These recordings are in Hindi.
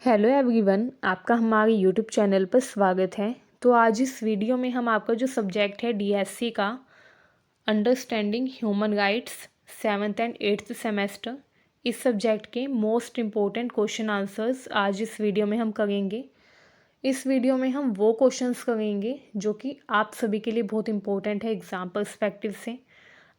हेलो एवरीवन, आपका हमारे यूट्यूब चैनल पर स्वागत है। तो आज इस वीडियो में हम आपका जो सब्जेक्ट है डीएससी का understanding human rights 7th and 8th semester, इस सब्जेक्ट के मोस्ट इम्पोर्टेंट क्वेश्चन आंसर्स आज इस वीडियो में हम करेंगे। इस वीडियो में हम वो क्वेश्चंस करेंगे जो कि आप सभी के लिए बहुत इंपॉर्टेंट है एग्ज़ाम पर्सपेक्टिव से।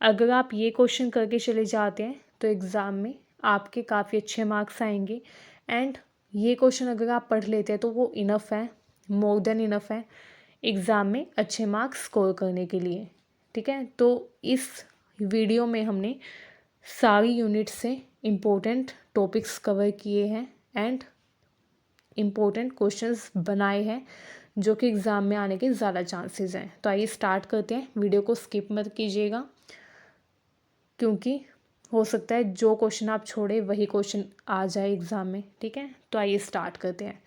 अगर आप ये क्वेश्चन करके चले जाते हैं तो एग्ज़ाम में आपके काफ़ी अच्छे मार्क्स आएंगे। एंड ये क्वेश्चन अगर आप पढ़ लेते हैं तो वो इनफ है, मोर देन इनफ है एग्ज़ाम में अच्छे मार्क्स स्कोर करने के लिए। ठीक है, तो इस वीडियो में हमने सारी यूनिट से इम्पोर्टेंट टॉपिक्स कवर किए हैं एंड इम्पोर्टेंट क्वेश्चंस बनाए हैं जो कि एग्ज़ाम में आने के ज़्यादा चांसेस हैं। तो आइए स्टार्ट करते हैं, वीडियो को स्किप मत कीजिएगा क्योंकि हो सकता है जो क्वेश्चन आप छोड़े वही क्वेश्चन आ जाए एग्ज़ाम में। ठीक है, तो आइए स्टार्ट करते हैं।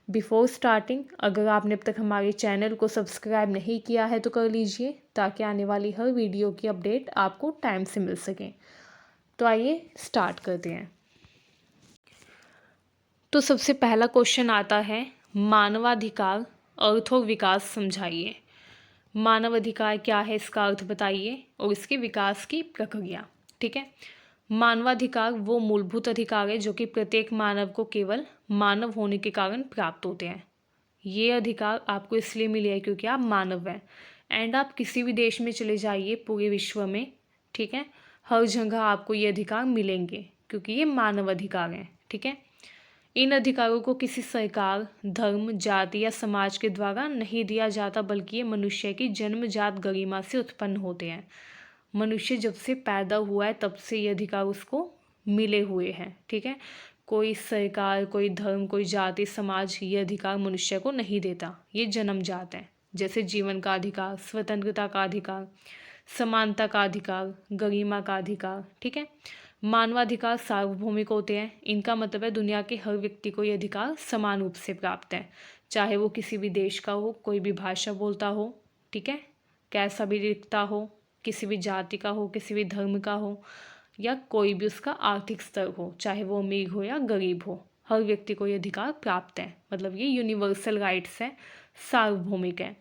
बिफोर स्टार्टिंग, अगर आपने अब तक हमारे चैनल को सब्सक्राइब नहीं किया है तो कर लीजिए ताकि आने वाली हर वीडियो की अपडेट आपको टाइम से मिल सके। तो आइए स्टार्ट करते हैं। तो सबसे पहला क्वेश्चन आता है, मानवाधिकार अर्थ और विकास समझाइए। मानवाधिकार क्या है, इसका अर्थ बताइए और इसके विकास की प्रक्रिया। ठीक है, मानवाधिकार वो मूलभूत अधिकार है जो कि प्रत्येक मानव को केवल मानव होने के कारण प्राप्त होते हैं। ये अधिकार आपको इसलिए मिले हैं क्योंकि आप मानव हैं। एंड आप किसी भी देश में चले जाइए पूरे विश्व में, ठीक है, हर जगह आपको ये अधिकार मिलेंगे क्योंकि ये मानव अधिकार हैं। ठीक है, इन अधिकारों को किसी सरकार, धर्म, जाति या समाज के द्वारा नहीं दिया जाता बल्कि ये मनुष्य की जन्मजात गरिमा से उत्पन्न होते हैं। मनुष्य जब से पैदा हुआ है तब से ये अधिकार उसको मिले हुए हैं। ठीक है, कोई सरकार, कोई धर्म, कोई जाति, समाज ये अधिकार मनुष्य को नहीं देता, ये जन्मजात है। जैसे जीवन का अधिकार, स्वतंत्रता का अधिकार, समानता का अधिकार, गरिमा का अधिकार। ठीक है, मानवाधिकार सार्वभौमिक होते हैं। इनका मतलब है दुनिया के हर व्यक्ति को ये अधिकार समान रूप से प्राप्त है, चाहे वो किसी भी देश का हो, कोई भी भाषा बोलता हो, ठीक है, कैसा भी दिखता हो, किसी भी जाति का हो, किसी भी धर्म का हो, या कोई भी उसका आर्थिक स्तर हो, चाहे वो अमीर हो या गरीब हो, हर व्यक्ति को ये अधिकार प्राप्त है। मतलब ये यूनिवर्सल राइट्स है, सार्वभौमिक है।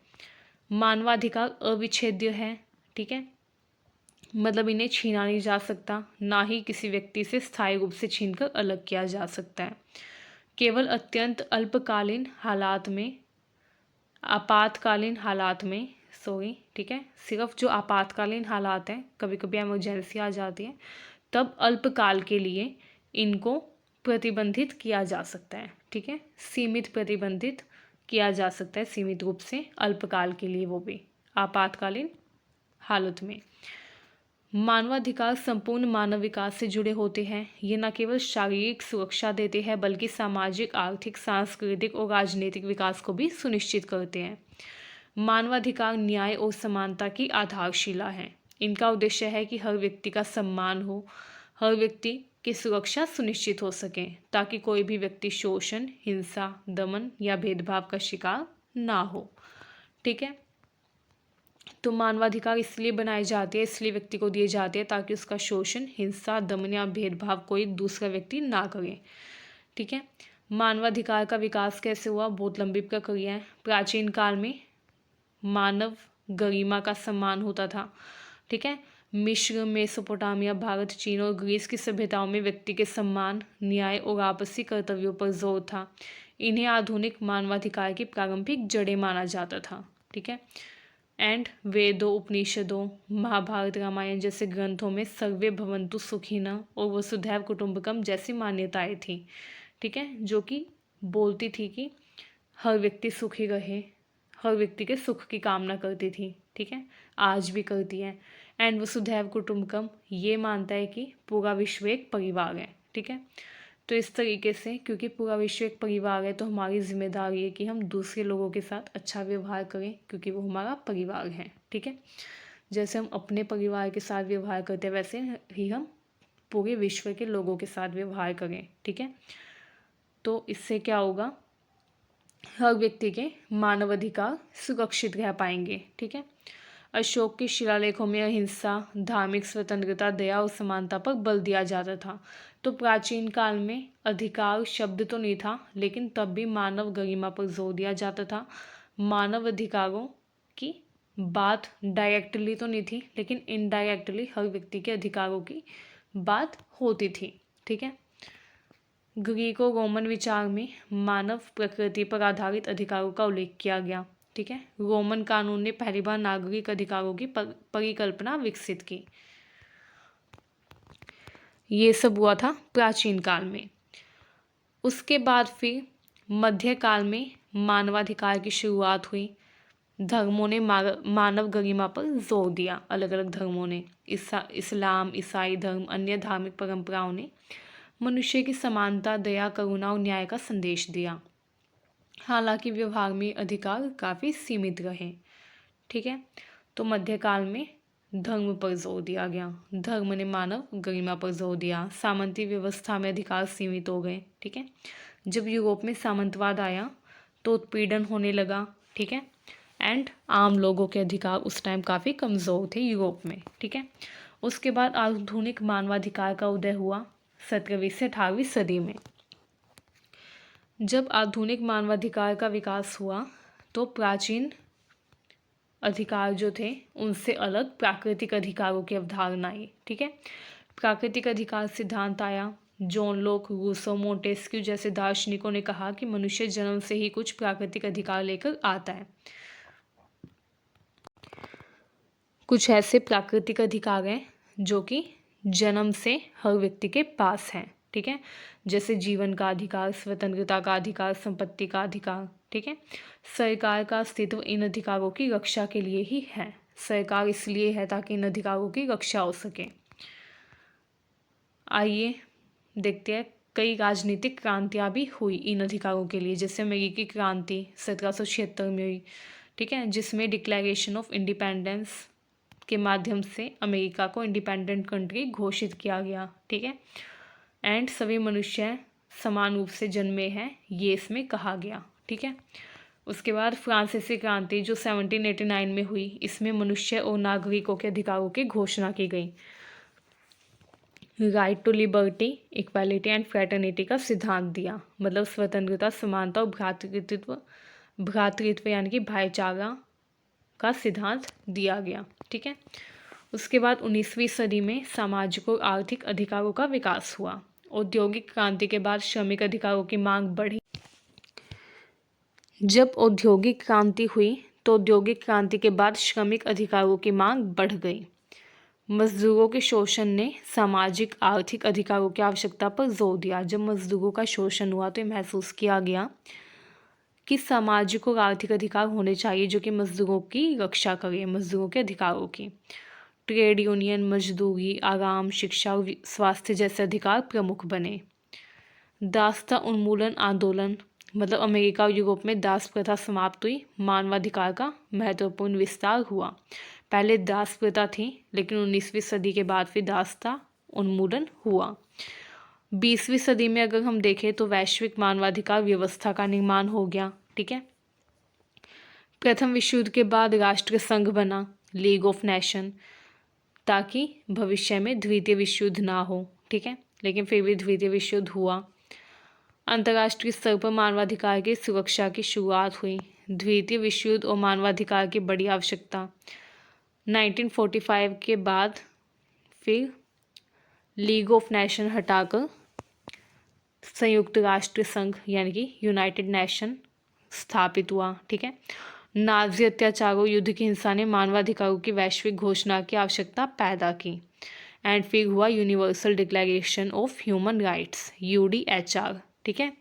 मानवाधिकार अविच्छेद्य है। ठीक है, मतलब इन्हें छीना नहीं जा सकता, ना ही किसी व्यक्ति से स्थायी रूप से छीनकर अलग किया जा सकता है। केवल अत्यंत अल्पकालीन हालात में, आपातकालीन हालात में, ठीक है, सिर्फ जो आपातकालीन हालात हैं, कभी कभी इमरजेंसी आ जाती है, तब अल्पकाल के लिए इनको प्रतिबंधित किया जा सकता है। ठीक है, सीमित प्रतिबंधित किया जा सकता है, सीमित रूप से, अल्पकाल के लिए, वो भी आपातकालीन हालत में। मानवाधिकार संपूर्ण मानव विकास से जुड़े होते हैं। ये न केवल शारीरिक सुरक्षा देते हैं बल्कि सामाजिक, आर्थिक, सांस्कृतिक और राजनीतिक विकास को भी सुनिश्चित करते हैं। मानवाधिकार न्याय और समानता की आधारशिला है। इनका उद्देश्य है कि हर व्यक्ति का सम्मान हो, हर व्यक्ति की सुरक्षा सुनिश्चित हो सके ताकि कोई भी व्यक्ति शोषण, हिंसा, दमन या भेदभाव का शिकार ना हो। ठीक है, तो मानवाधिकार इसलिए बनाए जाते हैं, इसलिए व्यक्ति को दिए जाते हैं ताकि उसका शोषण, हिंसा, दमन या भेदभाव कोई दूसरा व्यक्ति ना करे। ठीक है, मानवाधिकार का विकास कैसे हुआ, बहुत लंबी प्रक्रिया है। प्राचीन काल में मानव गरिमा का सम्मान होता था। ठीक है, मिस्र, मेसोपोटामिया, भारत, चीन और ग्रीस की सभ्यताओं में व्यक्ति के सम्मान, न्याय और आपसी कर्तव्यों पर जोर था। इन्हें आधुनिक मानवाधिकार की प्रारंभिक जड़ें माना जाता था। ठीक है, एंड वेदों, उपनिषदों, महाभारत, रामायण जैसे ग्रंथों में सर्वे भवन्तु सुखिनः और वसुधैव कुटुंबकम जैसी मान्यताएं थी। ठीक है, जो कि बोलती थी कि हर व्यक्ति सुखी रहे, हर व्यक्ति के सुख की कामना करती थी। ठीक है, आज भी करती है। एंड वसुधैव कुटुंबकम ये मानता है कि पूरा विश्व एक परिवार है। ठीक है, तो इस तरीके से, क्योंकि पूरा विश्व एक परिवार है तो हमारी जिम्मेदारी है कि हम दूसरे लोगों के साथ अच्छा व्यवहार करें क्योंकि वो हमारा परिवार है। ठीक है, जैसे हम अपने परिवार के साथ व्यवहार करते हैं वैसे ही हम पूरे विश्व के लोगों के साथ व्यवहार करें। ठीक है, तो इससे क्या होगा, हर व्यक्ति के मानवाधिकार सुरक्षित रह पाएंगे। ठीक है, अशोक के शिलालेखों में अहिंसा, धार्मिक स्वतंत्रता, दया और समानता पर बल दिया जाता था। तो प्राचीन काल में अधिकार शब्द तो नहीं था, लेकिन तब भी मानव गरिमा पर जोर दिया जाता था। मानव अधिकारों की बात डायरेक्टली तो नहीं थी, लेकिन इनडायरेक्टली हर व्यक्ति के अधिकारों की बात होती थी। ठीक है। ग्रीको रोमन विचार में मानव प्रकृति पर आधारित अधिकारों का उल्लेख किया गया। ठीक है। रोमन कानून ने पहली बार नागरिक अधिकारों की परिकल्पना विकसित की। ये सब हुआ था प्राचीन काल में। उसके बाद फिर मध्यकाल में मानवाधिकार की शुरुआत हुई। धर्मों ने मानव गरिमा पर जोर दिया। अलग अलग धर्मों ने, इस्लाम, ईसाई धर्म, अन्य धार्मिक परंपराओं ने मनुष्य की समानता, दया, करुणा और न्याय का संदेश दिया। हालांकि व्यवहार में अधिकार काफ़ी सीमित रहे। ठीक है। तो मध्यकाल में धर्म पर जोर दिया गया। धर्म ने मानव गरिमा पर जोर दिया। सामंती व्यवस्था में अधिकार सीमित हो गए। ठीक है। जब यूरोप में सामंतवाद आया तो उत्पीड़न होने लगा। ठीक है। एंड आम लोगों के अधिकार उस टाइम काफ़ी कमज़ोर थे यूरोप में। ठीक है। उसके बाद आधुनिक मानवाधिकार का उदय हुआ 17वीं से 18वीं सदी में। जब आधुनिक मानवाधिकार का विकास हुआ तो प्राचीन अधिकार जो थे उनसे अलग प्राकृतिक अधिकारों की अवधारणा आई। ठीक है। प्राकृतिक अधिकार सिद्धांत आया। जॉन लोक, रूसो, मोंटेस्क्यू जैसे दार्शनिकों ने कहा कि मनुष्य जन्म से ही कुछ प्राकृतिक अधिकार लेकर आता है। कुछ ऐसे प्राकृतिक अधिकार हैं जो कि जन्म से हर व्यक्ति के पास हैं। ठीक है। जैसे जीवन का अधिकार, स्वतंत्रता का अधिकार, संपत्ति का अधिकार। ठीक है। सरकार का अस्तित्व इन अधिकारों की रक्षा के लिए ही है। सरकार इसलिए है ताकि इन अधिकारों की रक्षा हो सके। आइए देखते हैं, कई राजनीतिक क्रांतियाँ भी हुई इन अधिकारों के लिए। जैसे अमेरिकी क्रांति 1776 में हुई। ठीक है। जिसमें डिक्लेरेशन ऑफ इंडिपेंडेंस के माध्यम से अमेरिका को इंडिपेंडेंट कंट्री घोषित किया गया। ठीक है। एंड सभी मनुष्य समान रूप से जन्मे हैं, ये इसमें कहा गया। ठीक है। उसके बाद फ्रांसीसी क्रांति जो 1789 में हुई, इसमें मनुष्य और नागरिकों के अधिकारों की घोषणा की गई। Right to liberty, equality and fraternity का सिद्धांत दिया। मतलब स्वतंत्रता, समानता और भ्रातृत्व यानी कि भाईचारा का सिद्धांत दिया गया। ठीक है। उसके बाद 19वीं सदी में सामाजिक और आर्थिक अधिकारों का विकास हुआ। औद्योगिक क्रांति के बाद श्रमिक अधिकारों की मांग बढ़ी। जब औद्योगिक क्रांति हुई तो औद्योगिक क्रांति के बाद श्रमिक अधिकारों की मांग बढ़ गई। मजदूरों के शोषण ने सामाजिक आर्थिक अधिकारों की आवश्यकता पर जोर दिया। जब मजदूरों का शोषण हुआ तो ये महसूस किया गया कि सामाजिक और आर्थिक अधिकार होने चाहिए जो कि मजदूरों की रक्षा करें, मजदूरों के अधिकारों की। ट्रेड यूनियन, मजदूरी, आराम, शिक्षा और स्वास्थ्य जैसे अधिकार प्रमुख बने। दासता उन्मूलन आंदोलन, मतलब अमेरिका और यूरोप में दास प्रथा समाप्त हुई। मानवाधिकार का महत्वपूर्ण विस्तार हुआ। पहले दास प्रथा थी, लेकिन 19वीं सदी के बाद फिर दासता उन्मूलन हुआ। 20वीं सदी में अगर हम देखें तो वैश्विक मानवाधिकार व्यवस्था का निर्माण हो गया। ठीक है। प्रथम विश्व युद्ध के बाद राष्ट्र संघ बना, लीग ऑफ नेशन, ताकि भविष्य में द्वितीय विश्व युद्ध ना हो। ठीक है। लेकिन फिर भी द्वितीय विश्व युद्ध हुआ। अंतर्राष्ट्रीय स्तर पर मानवाधिकार की सुरक्षा की शुरुआत हुई। द्वितीय विश्व युद्ध और मानवाधिकार की बड़ी आवश्यकता। 1945 के बाद फिर लीग ऑफ नेशन हटाकर संयुक्त राष्ट्र संघ यानी कि यूनाइटेड नेशन स्थापित हुआ। ठीक है। नाजी अत्याचारों, युद्ध की हिंसा ने मानवाधिकारों की वैश्विक घोषणा की आवश्यकता पैदा की। एंड फिर हुआ universal declaration of human rights, UDHR। ठीक है।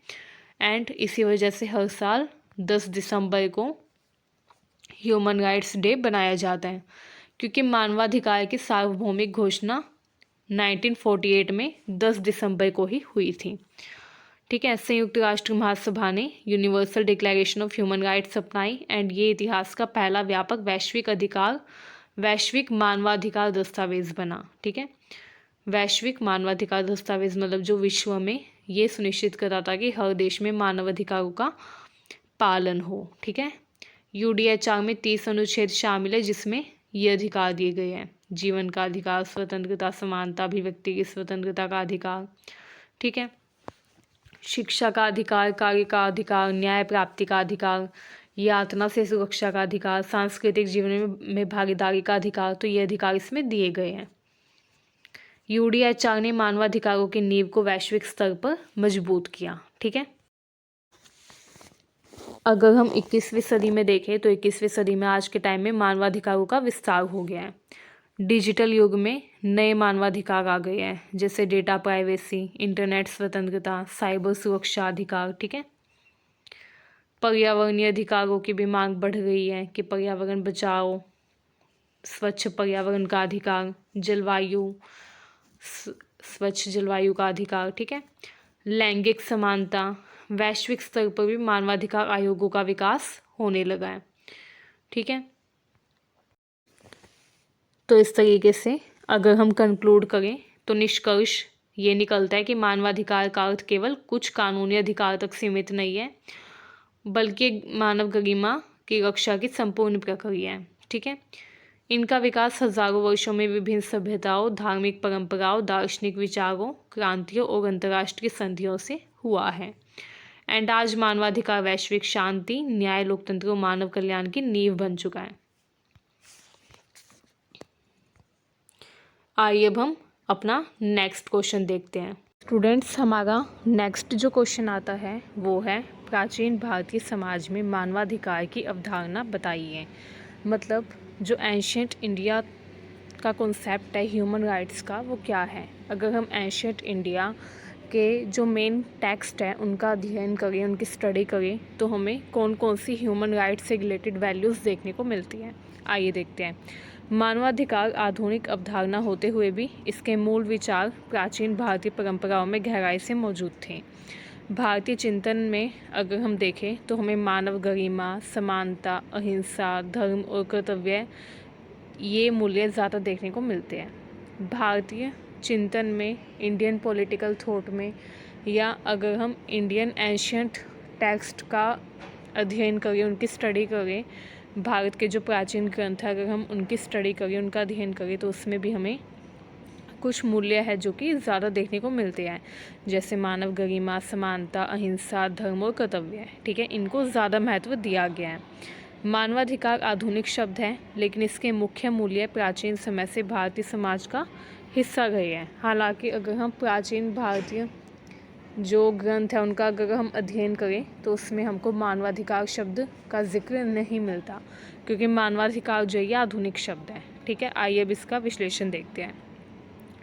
एंड इसी वजह से हर साल 10 दिसंबर को ह्यूमन राइट्स डे बनाया जाता है, क्योंकि मानवाधिकार की सार्वभौमिक घोषणा 1948 में 10 दिसंबर को ही हुई थी। ठीक है। संयुक्त राष्ट्र महासभा ने universal declaration of human rights अपनाई। एंड ये इतिहास का पहला व्यापक वैश्विक मानवाधिकार दस्तावेज बना। ठीक है। वैश्विक मानवाधिकार दस्तावेज मतलब जो विश्व में ये सुनिश्चित कराता कि हर देश में मानवाधिकारों का पालन हो। ठीक है। UDHR में 30 अनुच्छेद शामिल है, जिसमें ये अधिकार दिए गए हैं। जीवन का अधिकार, स्वतंत्रता, समानता, अभिव्यक्ति की स्वतंत्रता का अधिकार, ठीक है। शिक्षा का अधिकार, कार्य का अधिकार, न्याय प्राप्ति का अधिकार, यातना से सुरक्षा का अधिकार, सांस्कृतिक जीवन में भागीदारी का अधिकार, तो ये अधिकार इसमें दिए गए हैं। UDHR ने मानवाधिकारों की नींव को वैश्विक स्तर पर मजबूत किया, ठीक है। अगर हम 21वीं सदी में देखें तो 21वीं सदी में आज के टाइम में मानवाधिकारों का विस्तार हो गया है। डिजिटल युग में नए मानवाधिकार आ गए हैं, जैसे डेटा प्राइवेसी, इंटरनेट स्वतंत्रता, साइबर सुरक्षा अधिकार, ठीक है। पर्यावरणीय अधिकारों की भी मांग बढ़ रही है कि पर्यावरण बचाओ, स्वच्छ पर्यावरण का अधिकार, जलवायु, स्वच्छ जलवायु का अधिकार, ठीक है। लैंगिक समानता, वैश्विक स्तर पर भी मानवाधिकार आयोगों का विकास होने लगा है, ठीक है। तो इस तरीके से अगर हम कंक्लूड करें तो निष्कर्ष ये निकलता है कि मानवाधिकार का अर्थ केवल कुछ कानूनी अधिकार तक सीमित नहीं है, बल्कि मानव गरिमा की रक्षा की संपूर्ण प्रक्रिया है, ठीक है। इनका विकास हजारों वर्षों में विभिन्न सभ्यताओं, धार्मिक परंपराओं, दार्शनिक विचारों, क्रांतियों और अंतर्राष्ट्रीय संधियों से हुआ है। एंड आज मानवाधिकार वैश्विक शांति, न्याय, लोकतंत्र और मानव कल्याण की नींव बन चुका है। आइए अब हम अपना नेक्स्ट क्वेश्चन देखते हैं। स्टूडेंट्स, हमारा नेक्स्ट जो क्वेश्चन आता है वो है प्राचीन भारतीय समाज में मानवाधिकार की अवधारणा बताइए। मतलब जो एंशियंट इंडिया का कॉन्सेप्ट है ह्यूमन राइट्स का, वो क्या है। अगर हम एंशियंट इंडिया के जो मेन टेक्स्ट है उनका अध्ययन करें, उनकी स्टडी करें, तो हमें कौन कौन सी ह्यूमन राइट्स से रिलेटेड वैल्यूज़ देखने को मिलती हैं। आइए देखते हैं। मानवाधिकार आधुनिक अवधारणा होते हुए भी इसके मूल विचार प्राचीन भारतीय परंपराओं में गहराई से मौजूद थे। भारतीय चिंतन में अगर हम देखें तो हमें मानव गरिमा, समानता, अहिंसा, धर्म और कर्तव्य ये मूल्य ज़्यादा देखने को मिलते हैं। भारतीय चिंतन में, इंडियन पॉलिटिकल थॉट में, या अगर हम इंडियन एंशियंट टेक्स्ट का अध्ययन करें, उनकी स्टडी करें, भारत के जो प्राचीन ग्रंथ हैं अगर हम उनकी स्टडी करें, उनका अध्ययन करें, तो उसमें भी हमें कुछ मूल्य है जो कि ज़्यादा देखने को मिलते हैं, जैसे मानव गरिमा, समानता, अहिंसा, धर्म और कर्तव्य, ठीक है। इनको ज़्यादा महत्व दिया गया है। मानवाधिकार आधुनिक शब्द है, लेकिन इसके मुख्य मूल्य प्राचीन समय से भारतीय समाज का हिस्सा रहे हैं। हालांकि अगर हम प्राचीन भारतीय जो ग्रंथ है उनका अगर हम अध्ययन करें तो उसमें हमको मानवाधिकार शब्द का जिक्र नहीं मिलता, क्योंकि मानवाधिकार जो ये आधुनिक शब्द है, ठीक है। आइए अब इसका विश्लेषण देखते हैं।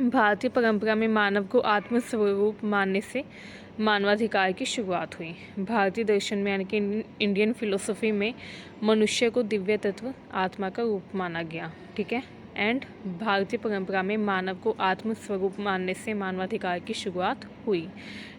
भारतीय परंपरा में मानव को आत्मस्वरूप मानने से मानवाधिकार की शुरुआत हुई। भारतीय दर्शन में यानी कि इंडियन फिलोसफी में मनुष्य को दिव्य तत्व आत्मा का रूप माना गया, ठीक है। एंड भारतीय परंपरा में मानव को आत्मस्वरूप मानने से मानवाधिकार की शुरुआत हुई,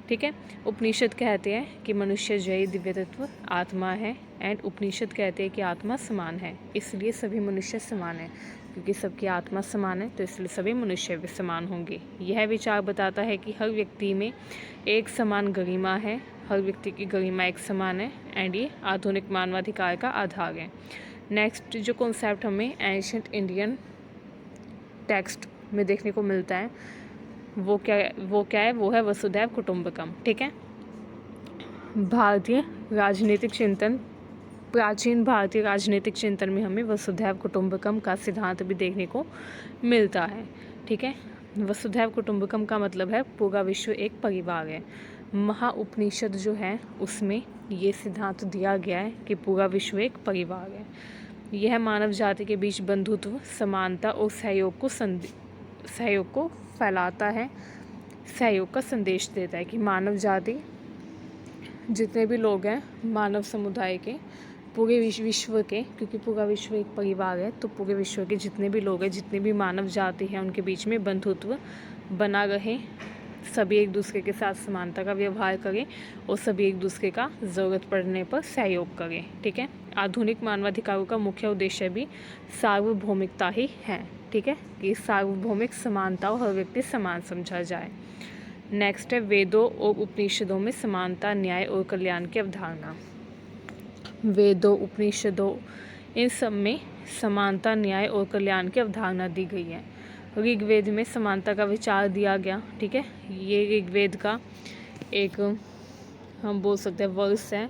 ठीक है। उपनिषद कहते हैं कि मनुष्य जय दिव्य तत्व आत्मा है, एंड उपनिषद कहते हैं कि आत्मा समान है, इसलिए सभी मनुष्य समान है। क्योंकि सबकी आत्मा समान है तो इसलिए सभी मनुष्य भी समान होंगे। यह विचार बताता है कि हर व्यक्ति में एक समान गरिमा है, हर व्यक्ति की गरिमा एक समान है, एंड ये आधुनिक मानवाधिकार का आधार है। नेक्स्ट जो कॉन्सेप्ट हमें एंशियंट इंडियन टेक्स्ट में देखने को मिलता है वो क्या है, वो है वसुधैव कुटुंबकम, ठीक है। भारतीय राजनीतिक चिंतन, प्राचीन भारतीय राजनीतिक चिंतन में हमें वसुधैव कुटुंबकम का सिद्धांत भी देखने को मिलता है, ठीक है। वसुधैव कुटुंबकम का मतलब है पूरा विश्व एक परिवार है। महाउपनिषद जो है उसमें ये सिद्धांत दिया गया है कि पूरा विश्व एक परिवार है। यह मानव जाति के बीच बंधुत्व, समानता और सहयोग को फैलाता है, सहयोग का संदेश देता है कि मानव जाति जितने भी लोग हैं मानव समुदाय के, पूरे विश्व के, क्योंकि पूरा विश्व एक परिवार है, तो पूरे विश्व के जितने भी लोग हैं, जितनी भी मानव जाति है, उनके बीच में बंधुत्व बना रहे, सभी एक दूसरे के साथ समानता का व्यवहार करें और सभी एक दूसरे का ज़रूरत पड़ने पर सहयोग करें, ठीक है। आधुनिक मानवाधिकारों का मुख्य उद्देश्य भी सार्वभौमिकता ही है, ठीक है, कि सार्वभौमिक समानता और हर व्यक्ति समान समझा जाए। नेक्स्ट है वेदों और उपनिषदों में समानता, न्याय और कल्याण की अवधारणा। वेदों, उपनिषदों, इन सब में समानता, न्याय और कल्याण की अवधारणा दी गई है। ऋग्वेद में समानता का विचार दिया गया, ठीक है। ये ऋग्वेद का एक हम बोल सकते हैं वर्ष है,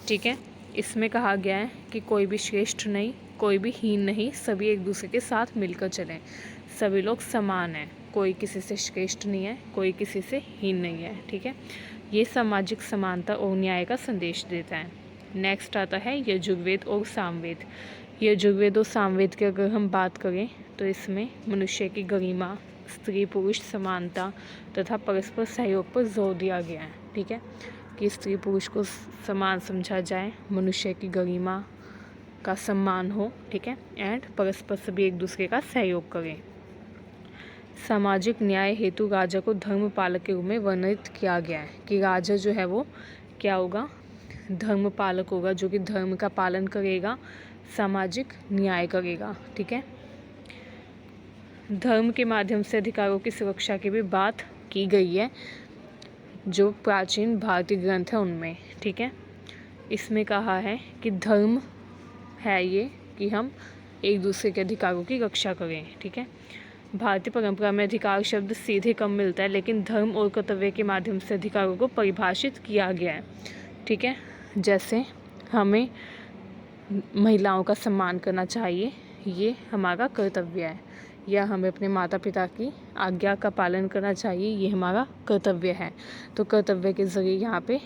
ठीक है। इसमें कहा गया है कि कोई भी श्रेष्ठ नहीं, कोई भी हीन नहीं, सभी एक दूसरे के साथ मिलकर चलें। सभी लोग समान हैं, कोई किसी से श्रेष्ठ नहीं है, कोई किसी से हीन नहीं है, ठीक है। ये सामाजिक समानता और न्याय का संदेश देता है। नेक्स्ट आता है यजुर्वेद और सामवेद। यजुर्वेद और सामवेद की अगर हम बात करें तो इसमें मनुष्य की गरिमा, स्त्री पुरुष समानता तथा परस्पर सहयोग पर जोर दिया गया है, ठीक है, कि स्त्री पुरुष को समान समझा जाए, मनुष्य की गरिमा का सम्मान हो, ठीक है, एंड परस्पर सभी एक दूसरे का सहयोग करें। सामाजिक न्याय हेतु राजा को धर्म पालक के रूप में वर्णित किया गया है कि राजा जो है वो क्या होगा, धर्म पालक होगा, जो कि धर्म का पालन करेगा, सामाजिक न्याय करेगा, ठीक है। धर्म के माध्यम से अधिकारों की सुरक्षा की भी बात की गई है जो प्राचीन भारतीय ग्रंथ है उनमें, ठीक है। इसमें कहा है कि धर्म है ये कि हम एक दूसरे के अधिकारों की रक्षा करें, ठीक है। भारतीय परंपरा में अधिकार शब्द सीधे कम मिलता है, लेकिन धर्म और कर्तव्य के माध्यम से अधिकारों को परिभाषित किया गया है, ठीक है। जैसे हमें महिलाओं का सम्मान करना चाहिए, ये हमारा कर्तव्य है, या हमें अपने माता पिता की आज्ञा का पालन करना चाहिए, ये हमारा कर्तव्य है। तो कर्तव्य के ज़रिए यहाँ पे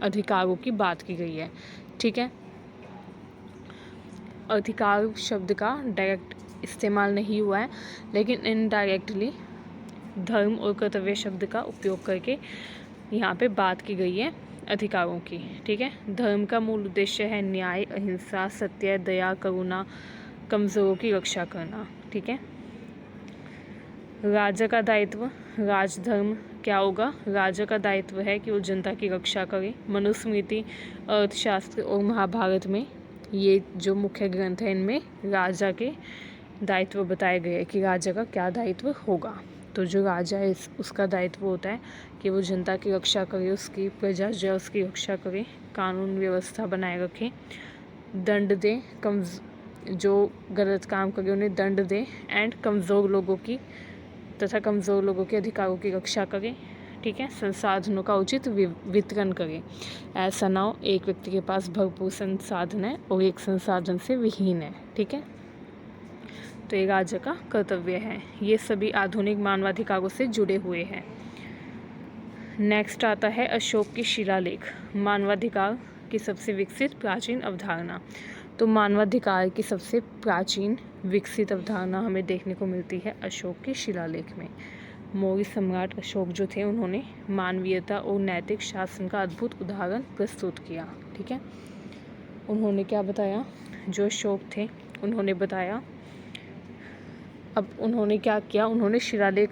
अधिकारों की बात की गई है, ठीक है। अधिकार शब्द का डायरेक्ट इस्तेमाल नहीं हुआ है, लेकिन इनडायरेक्टली धर्म और कर्तव्य शब्द का उपयोग करके यहाँ पे बात की गई है अधिकारों की, ठीक है। धर्म का मूल उद्देश्य है न्याय, अहिंसा, सत्य, दया, करुणा, कमज़ोरों की रक्षा करना, ठीक है। राजा का दायित्व, राजधर्म क्या होगा, राजा का दायित्व है कि वो जनता की रक्षा करे। मनुस्मृति, अर्थशास्त्र और महाभारत में ये जो मुख्य ग्रंथ है इनमें राजा के दायित्व बताए गए हैं कि राजा का क्या दायित्व होगा। तो जो राजा है उसका दायित्व होता है कि वो जनता की रक्षा करे, उसकी प्रजा जो है उसकी रक्षा करे, कानून व्यवस्था बनाए रखे, दंड दे, जो गलत काम करे उन्हें दंड दे, एंड कमज़ोर लोगों के अधिकारों की रक्षा करे, ठीक है। संसाधनों का उचित वितरण करें, ऐसा ना हो एक व्यक्ति के पास भरपूर संसाधन है और एक संसाधन से विहीन है, ठीक है। तो ये राजा का कर्तव्य है। ये सभी आधुनिक मानवाधिकारों से जुड़े हुए हैं। नेक्स्ट आता है अशोक की शिलालेख, मानवाधिकार की सबसे विकसित प्राचीन अवधारणा। तो मानवाधिकार की सबसे प्राचीन विकसित अवधारणा हमें देखने को मिलती है अशोक के शिलालेख में। मौर्य सम्राट अशोक जो थे उन्होंने मानवीयता और नैतिक शासन का अद्भुत उदाहरण प्रस्तुत किया, ठीक है। उन्होंने क्या बताया, जो अशोक थे उन्होंने बताया, अब उन्होंने क्या किया, उन्होंने शिलालेख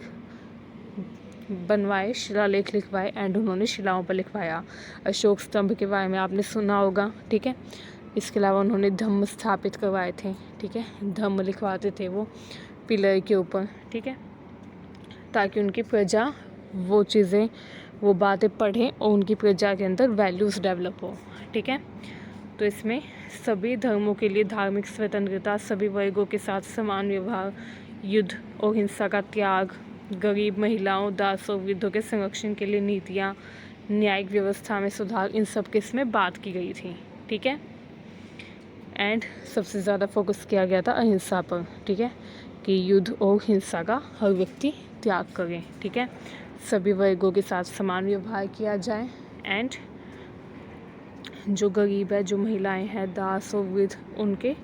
बनवाए, शिलालेख लिखवाए, एंड उन्होंने शिलाओं पर लिखवाया। अशोक स्तंभ के बारे में आपने सुना होगा, ठीक है। इसके अलावा उन्होंने धम्म स्थापित करवाए थे, ठीक है। धम्म लिखवाते थे वो पिलर के ऊपर, ठीक है, ताकि उनकी प्रजा वो चीज़ें, वो बातें पढ़ें और उनकी प्रजा के अंदर वैल्यूज़ डेवलप हो, ठीक है। तो इसमें सभी धर्मों के लिए धार्मिक स्वतंत्रता, सभी वर्गों के साथ समान व्यवहार, युद्ध और हिंसा का त्याग, गरीब महिलाओं, दासों, वृद्धों के संरक्षण के लिए नीतियाँ, न्यायिक व्यवस्था में सुधार, इन सब के इसमें बात की गई थी, ठीक है। एंड सबसे ज़्यादा फोकस किया गया था अहिंसा पर, ठीक है, कि युद्ध और हिंसा का हर व्यक्ति त्याग करें, ठीक है। सभी वर्गों के साथ समान व्यवहार किया जाए, एंड जो गरीब है, जो महिलाएं हैं, दास और वृद्ध, उनके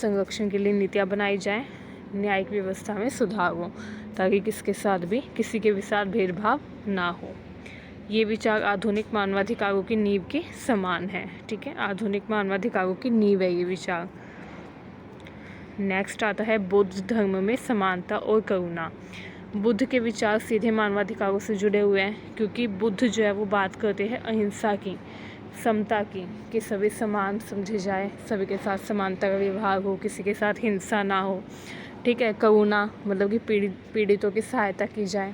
संरक्षण के लिए नीतियाँ बनाई जाए, न्यायिक व्यवस्था में सुधार हो, ताकि किसी के भी साथ भेदभाव ना हो। ये विचार आधुनिक मानवाधिकारों की नींव के समान है, ठीक है। आधुनिक मानवाधिकारों की नींव है ये विचार। नेक्स्ट आता है बौद्ध धर्म में समानता और करुणा। बुद्ध के विचार सीधे मानवाधिकारों से जुड़े हुए हैं, क्योंकि बुद्ध जो है वो बात करते हैं अहिंसा की, समता की, कि सभी समान समझे जाए, सभी के साथ समानता का व्यवहार हो, किसी के साथ हिंसा ना हो, ठीक है। करुणा मतलब कि पीड़ितों की सहायता की जाए।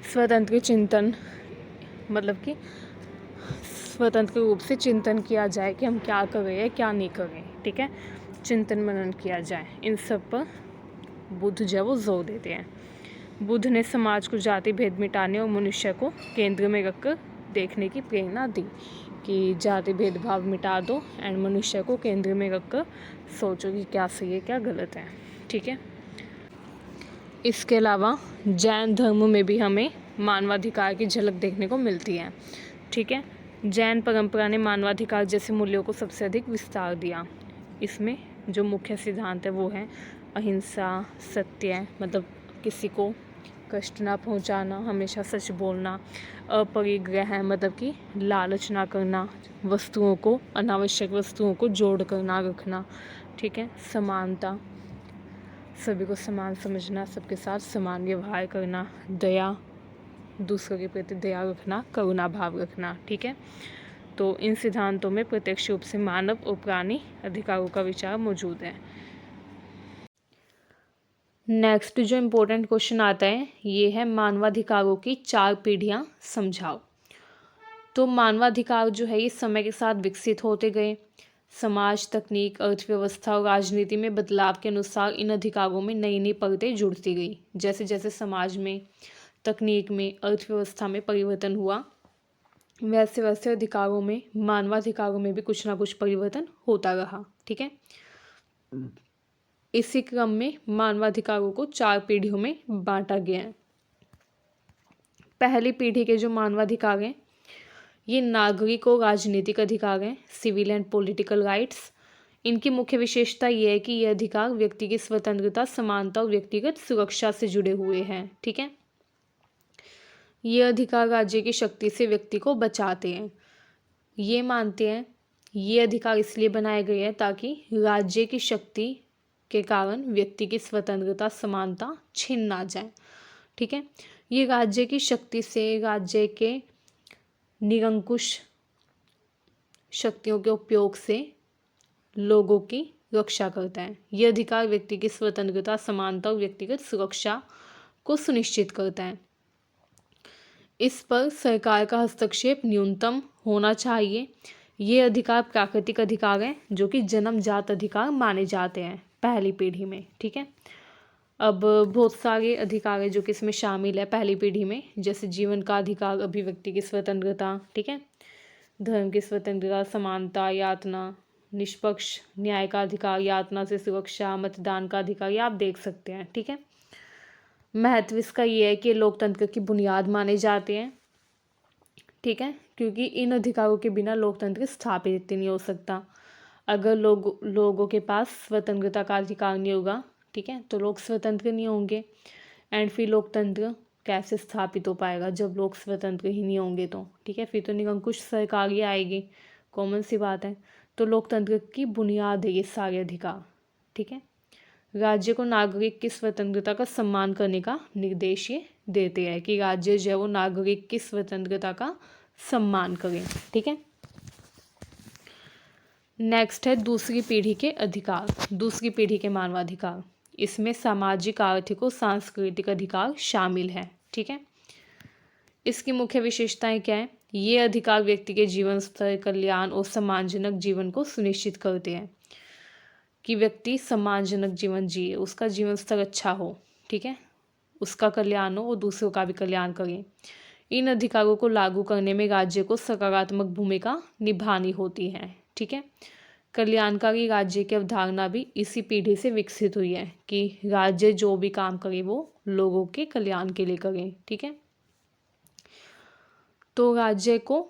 स्वतंत्र चिंतन मतलब कि स्वतंत्र रूप से चिंतन किया जाए कि हम क्या कर रहे हैं, क्या नहीं कर रहे हैं, ठीक है। चिंतन मनन किया जाए। इन सब पर बुद्ध जो है वो जोर देते हैं। बुद्ध ने समाज को जाति भेद मिटाने और मनुष्य को केंद्र में रखकर देखने की प्रेरणा दी कि जाति भेदभाव मिटा दो एंड मनुष्य को केंद्र में रखकर सोचो कि क्या सही है क्या गलत है। ठीक है। इसके अलावा जैन धर्म में भी हमें मानवाधिकार की झलक देखने को मिलती है। ठीक है। जैन परंपरा ने मानवाधिकार जैसे मूल्यों को सबसे अधिक विस्तार दिया। इसमें जो मुख्य सिद्धांत है वो है अहिंसा, सत्य मतलब किसी को कष्ट ना पहुंचाना, हमेशा सच बोलना, अपरिग्रह मतलब कि लालच ना करना, वस्तुओं को अनावश्यक वस्तुओं को जोड़ कर ना रखना। ठीक है। समानता, सभी को समान समझना, सबके साथ समान व्यवहार करना, दया, दूसरों के प्रति दया रखना, करुणा भाव रखना। ठीक है। तो इन सिद्धांतों में प्रत्यक्ष रूप से मानव और प्राणी अधिकारों का विचार मौजूद है। नेक्स्ट जो इम्पोर्टेंट क्वेश्चन आता है ये है मानवाधिकारों की 4 पीढ़ियां समझाओ। तो मानवाधिकार जो है ये समय के साथ विकसित होते गए। समाज, तकनीक, अर्थव्यवस्था और राजनीति में बदलाव के अनुसार इन अधिकारों में नई नई परतें जुड़ती गई। जैसे जैसे समाज में, तकनीक में, अर्थव्यवस्था में परिवर्तन हुआ वैसे वैसे अधिकारों में, मानवाधिकारों में भी कुछ ना कुछ परिवर्तन होता रहा। ठीक है। इसी क्रम में मानवाधिकारों को 4 पीढ़ियों में बांटा गया है। पहली पीढ़ी के जो मानवाधिकार हैं ये नागरिक और राजनीतिक अधिकार हैं, सिविल एंड पॉलिटिकल राइट्स। इनकी मुख्य विशेषता ये है कि ये अधिकार व्यक्ति की स्वतंत्रता, समानता और व्यक्तिगत सुरक्षा से जुड़े हुए हैं। ठीक है। ये अधिकार राज्य की शक्ति से व्यक्ति को बचाते हैं। ये मानते हैं ये अधिकार इसलिए बनाए गए हैं ताकि राज्य की शक्ति के कारण व्यक्ति की स्वतंत्रता, समानता छिन ना जाए। ठीक है। ये राज्य की शक्ति से, राज्य के निरंकुश शक्तियों के उपयोग से लोगों की रक्षा करता है। ये अधिकार व्यक्ति की स्वतंत्रता, समानता और व्यक्तिगत सुरक्षा को सुनिश्चित करता है। इस पर सरकार का हस्तक्षेप न्यूनतम होना चाहिए। ये अधिकार प्राकृतिक अधिकार हैं जो कि जन्मजात अधिकार माने जाते हैं पहली पीढ़ी में। ठीक है। अब बहुत सारे अधिकार है जो कि इसमें शामिल है पहली पीढ़ी में, जैसे जीवन का अधिकार, अभिव्यक्ति की स्वतंत्रता। ठीक है। धर्म की स्वतंत्रता, समानता, यातना, निष्पक्ष न्याय का अधिकार, यातना से सुरक्षा, मतदान का अधिकार, ये आप देख सकते हैं। ठीक है। महत्व इसका ये है कि लोकतंत्र की बुनियाद माने जाते हैं। ठीक है। क्योंकि इन अधिकारों के बिना लोकतंत्र स्थापित नहीं हो सकता। अगर लोगों के पास स्वतंत्रता का अधिकार नहीं होगा, ठीक है, तो लोग स्वतंत्र नहीं होंगे एंड फिर लोकतंत्र कैसे स्थापित हो पाएगा जब लोग स्वतंत्र ही नहीं होंगे तो। ठीक है। फिर तो निरंकुश सरकार ही आएगी, कॉमन सी बात है। तो लोकतंत्र की बुनियाद है ये सारे अधिकार। ठीक है। राज्य को नागरिक की स्वतंत्रता का सम्मान करने का निर्देश ये देते हैं कि राज्य जो है वो नागरिक की स्वतंत्रता का सम्मान करें। ठीक है। नेक्स्ट है दूसरी पीढ़ी के अधिकार, दूसरी पीढ़ी के मानवाधिकार। इसमें सामाजिक, आर्थिक और सांस्कृतिक अधिकार शामिल है। ठीक है। इसकी मुख्य विशेषताएं क्या है? ये अधिकार व्यक्ति के जीवन स्तर, कल्याण और सम्मानजनक जीवन को सुनिश्चित करते हैं कि व्यक्ति सम्मानजनक जीवन जिए, उसका जीवन स्तर अच्छा हो। ठीक है। उसका कल्याण हो और दूसरों का भी कल्याण करें। इन अधिकारों को लागू करने में राज्य को सकारात्मक भूमिका निभानी होती है। ठीक है। कल्याणकारी राज्य की अवधारणा भी इसी पीढ़ी से विकसित हुई है कि राज्य जो भी काम करे वो लोगों के कल्याण के लिए करे। ठीक है। तो राज्य को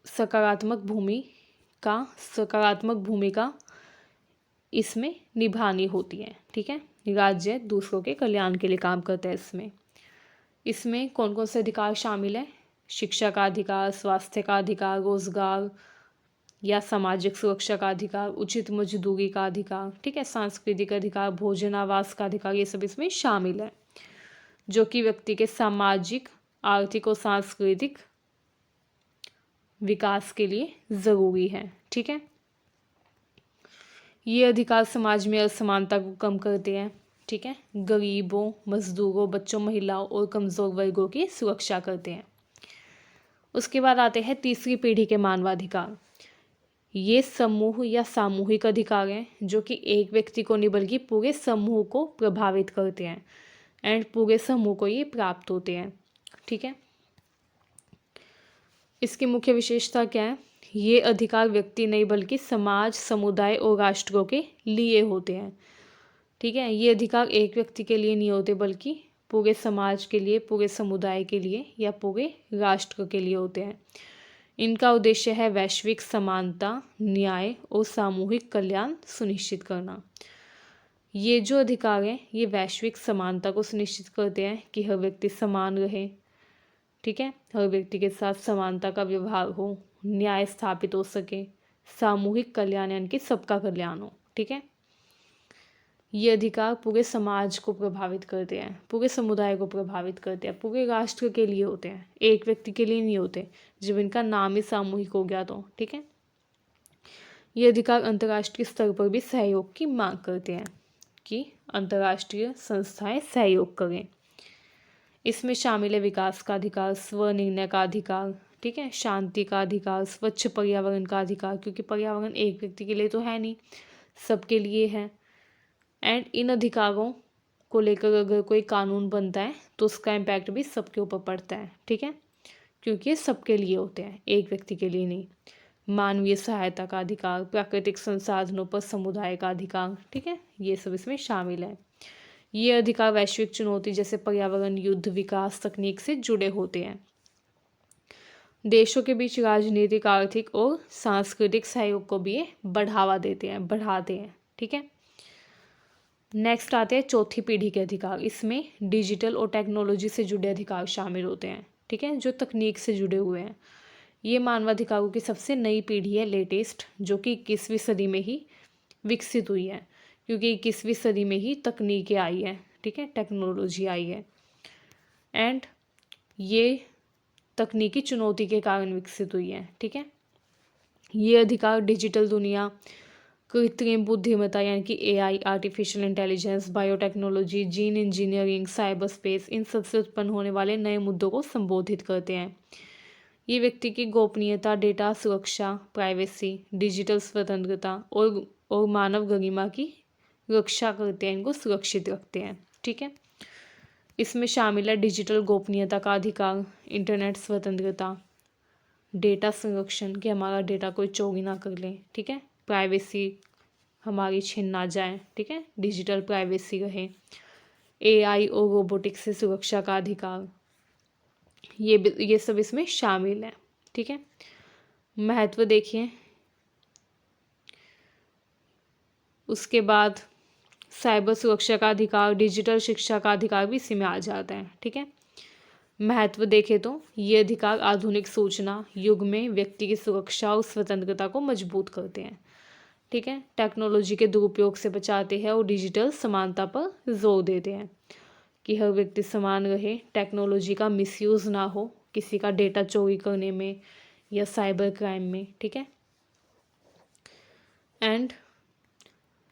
सकारात्मक भूमिका इसमें निभानी होती है। ठीक है। राज्य दूसरों के कल्याण के लिए काम करता है। इसमें कौन कौन से अधिकार शामिल है? शिक्षा का अधिकार, स्वास्थ्य का अधिकार, रोजगार या सामाजिक सुरक्षा का अधिकार, उचित मजदूरी का अधिकार। ठीक है। सांस्कृतिक अधिकार, भोजन, आवास का अधिकार, ये सब इसमें शामिल है जो कि व्यक्ति के सामाजिक, आर्थिक और सांस्कृतिक विकास के लिए ज़रूरी है। ठीक है। ये अधिकार समाज में असमानता को कम करते हैं। ठीक है। गरीबों, मजदूरों, बच्चों, महिलाओं और कमज़ोर वर्गों की सुरक्षा करते हैं। उसके बाद आते हैं तीसरी पीढ़ी के मानवाधिकार। ये समूह या सामूहिक अधिकार हैं जो कि एक व्यक्ति को नहीं बल्कि पूरे समूह को प्रभावित करते हैं एंड पूरे समूह को ये प्राप्त होते हैं। ठीक है, इसकी मुख्य विशेषता क्या है? ये अधिकार व्यक्ति नहीं बल्कि समाज, समुदाय और राष्ट्रों के लिए होते हैं। ठीक है, ये अधिकार एक व्यक्ति के लिए नहीं होते बल्कि पूरे समाज के लिए, पूरे समुदाय के लिए या पूरे राष्ट्र के लिए होते हैं। इनका उद्देश्य है वैश्विक समानता, न्याय और सामूहिक कल्याण सुनिश्चित करना। ये जो अधिकार हैं ये वैश्विक समानता को सुनिश्चित करते हैं कि हर व्यक्ति समान रहे। ठीक है, हर व्यक्ति के साथ समानता का व्यवहार हो, न्याय स्थापित हो सके, सामूहिक कल्याण यानी कि सबका कल्याण हो। ठीक है, ये अधिकार पूरे समाज को प्रभावित करते हैं, पूरे समुदाय को प्रभावित करते हैं, पूरे राष्ट्र के लिए होते हैं, एक व्यक्ति के लिए नहीं होते जब इनका नाम ही सामूहिक हो गया तो। ठीक है, ये अधिकार अंतर्राष्ट्रीय स्तर पर भी सहयोग की मांग करते हैं कि अंतर्राष्ट्रीय संस्थाएं सहयोग करें। इसमें शामिल है विकास का अधिकार, स्वनिर्णय का अधिकार, ठीक है, शांति का अधिकार, स्वच्छ पर्यावरण का अधिकार, क्योंकि पर्यावरण एक व्यक्ति के लिए तो है नहीं, सबके लिए है। एंड इन अधिकारों को लेकर अगर कोई कानून बनता है तो उसका इम्पैक्ट भी सबके ऊपर पड़ता है। ठीक है, क्योंकि ये सबके लिए होते हैं, एक व्यक्ति के लिए नहीं। मानवीय सहायता का अधिकार, प्राकृतिक संसाधनों पर समुदाय का अधिकार, ठीक है, ये सब इसमें शामिल है। ये अधिकार वैश्विक चुनौती जैसे पर्यावरण, युद्ध, विकास, तकनीक से जुड़े होते हैं। देशों के बीच राजनीतिक, आर्थिक और सांस्कृतिक सहयोग को भी ये बढ़ावा देते हैं, बढ़ाते हैं। ठीक है, नेक्स्ट आते हैं चौथी पीढ़ी के अधिकार। इसमें डिजिटल और टेक्नोलॉजी से जुड़े अधिकार शामिल होते हैं। ठीक है, जो तकनीक से जुड़े हुए हैं। ये मानवाधिकारों की सबसे नई पीढ़ी है, लेटेस्ट, जो कि 21वीं सदी में ही विकसित हुई है, क्योंकि 21वीं सदी में ही तकनीकें आई हैं। ठीक है, टेक्नोलॉजी आई है एंड ये तकनीकी चुनौती के कारण विकसित हुई है। ठीक है, ये अधिकार डिजिटल दुनिया, कृत्रिम बुद्धिमत्ता यानी कि AI, artificial intelligence, biotechnology, gene engineering, cyber space, इन सबसे उत्पन्न होने वाले नए मुद्दों को संबोधित करते हैं। ये व्यक्ति की गोपनीयता, डेटा सुरक्षा, प्राइवेसी, डिजिटल स्वतंत्रता और मानव गरिमा की रक्षा करते हैं, इनको सुरक्षित रखते हैं। ठीक है, इसमें शामिल है डिजिटल गोपनीयता का अधिकार, इंटरनेट स्वतंत्रता, डेटा संरक्षण कि हमारा डेटा कोई चोरी ना कर ले। ठीक है, प्राइवेसी हमारी छीन ना जाए। ठीक है, डिजिटल प्राइवेसी रहे। AI और रोबोटिक्स से सुरक्षा का अधिकार, ये सब इसमें शामिल है। ठीक है, महत्व देखिए। उसके बाद साइबर सुरक्षा का अधिकार, डिजिटल शिक्षा का अधिकार भी इसी में आ जाता है। ठीक है, महत्व देखें तो ये अधिकार आधुनिक सूचना युग में व्यक्ति की सुरक्षा और स्वतंत्रता को मजबूत करते हैं। ठीक है, टेक्नोलॉजी के दुरुपयोग से बचाते हैं और डिजिटल समानता पर जोर देते हैं कि हर व्यक्ति समान रहे, टेक्नोलॉजी का मिसयूज़ ना हो किसी का डेटा चोरी करने में या साइबर क्राइम में। ठीक है, एंड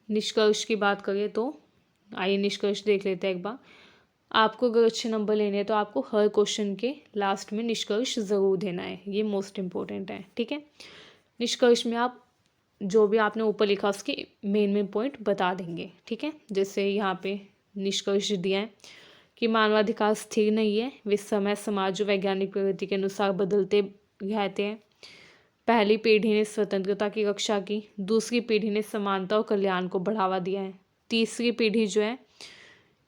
निष्कर्ष की बात करें तो आइए निष्कर्ष देख लेते हैं एक बार। आपको अगर अच्छे नंबर लेने हैं तो आपको हर क्वेश्चन के लास्ट में निष्कर्ष ज़रूर देना है, ये मोस्ट इम्पोर्टेंट है। ठीक है, निष्कर्ष में आप जो भी आपने ऊपर लिखा उसके मेन पॉइंट बता देंगे। ठीक है, जैसे यहाँ पे निष्कर्ष दिया है कि मानवाधिकार स्थिर नहीं है, वे समय, समाज और वैज्ञानिक प्रगति के अनुसार बदलते रहते हैं। पहली पीढ़ी ने स्वतंत्रता की रक्षा की, दूसरी पीढ़ी ने समानता और कल्याण को बढ़ावा दिया है, तीसरी पीढ़ी जो है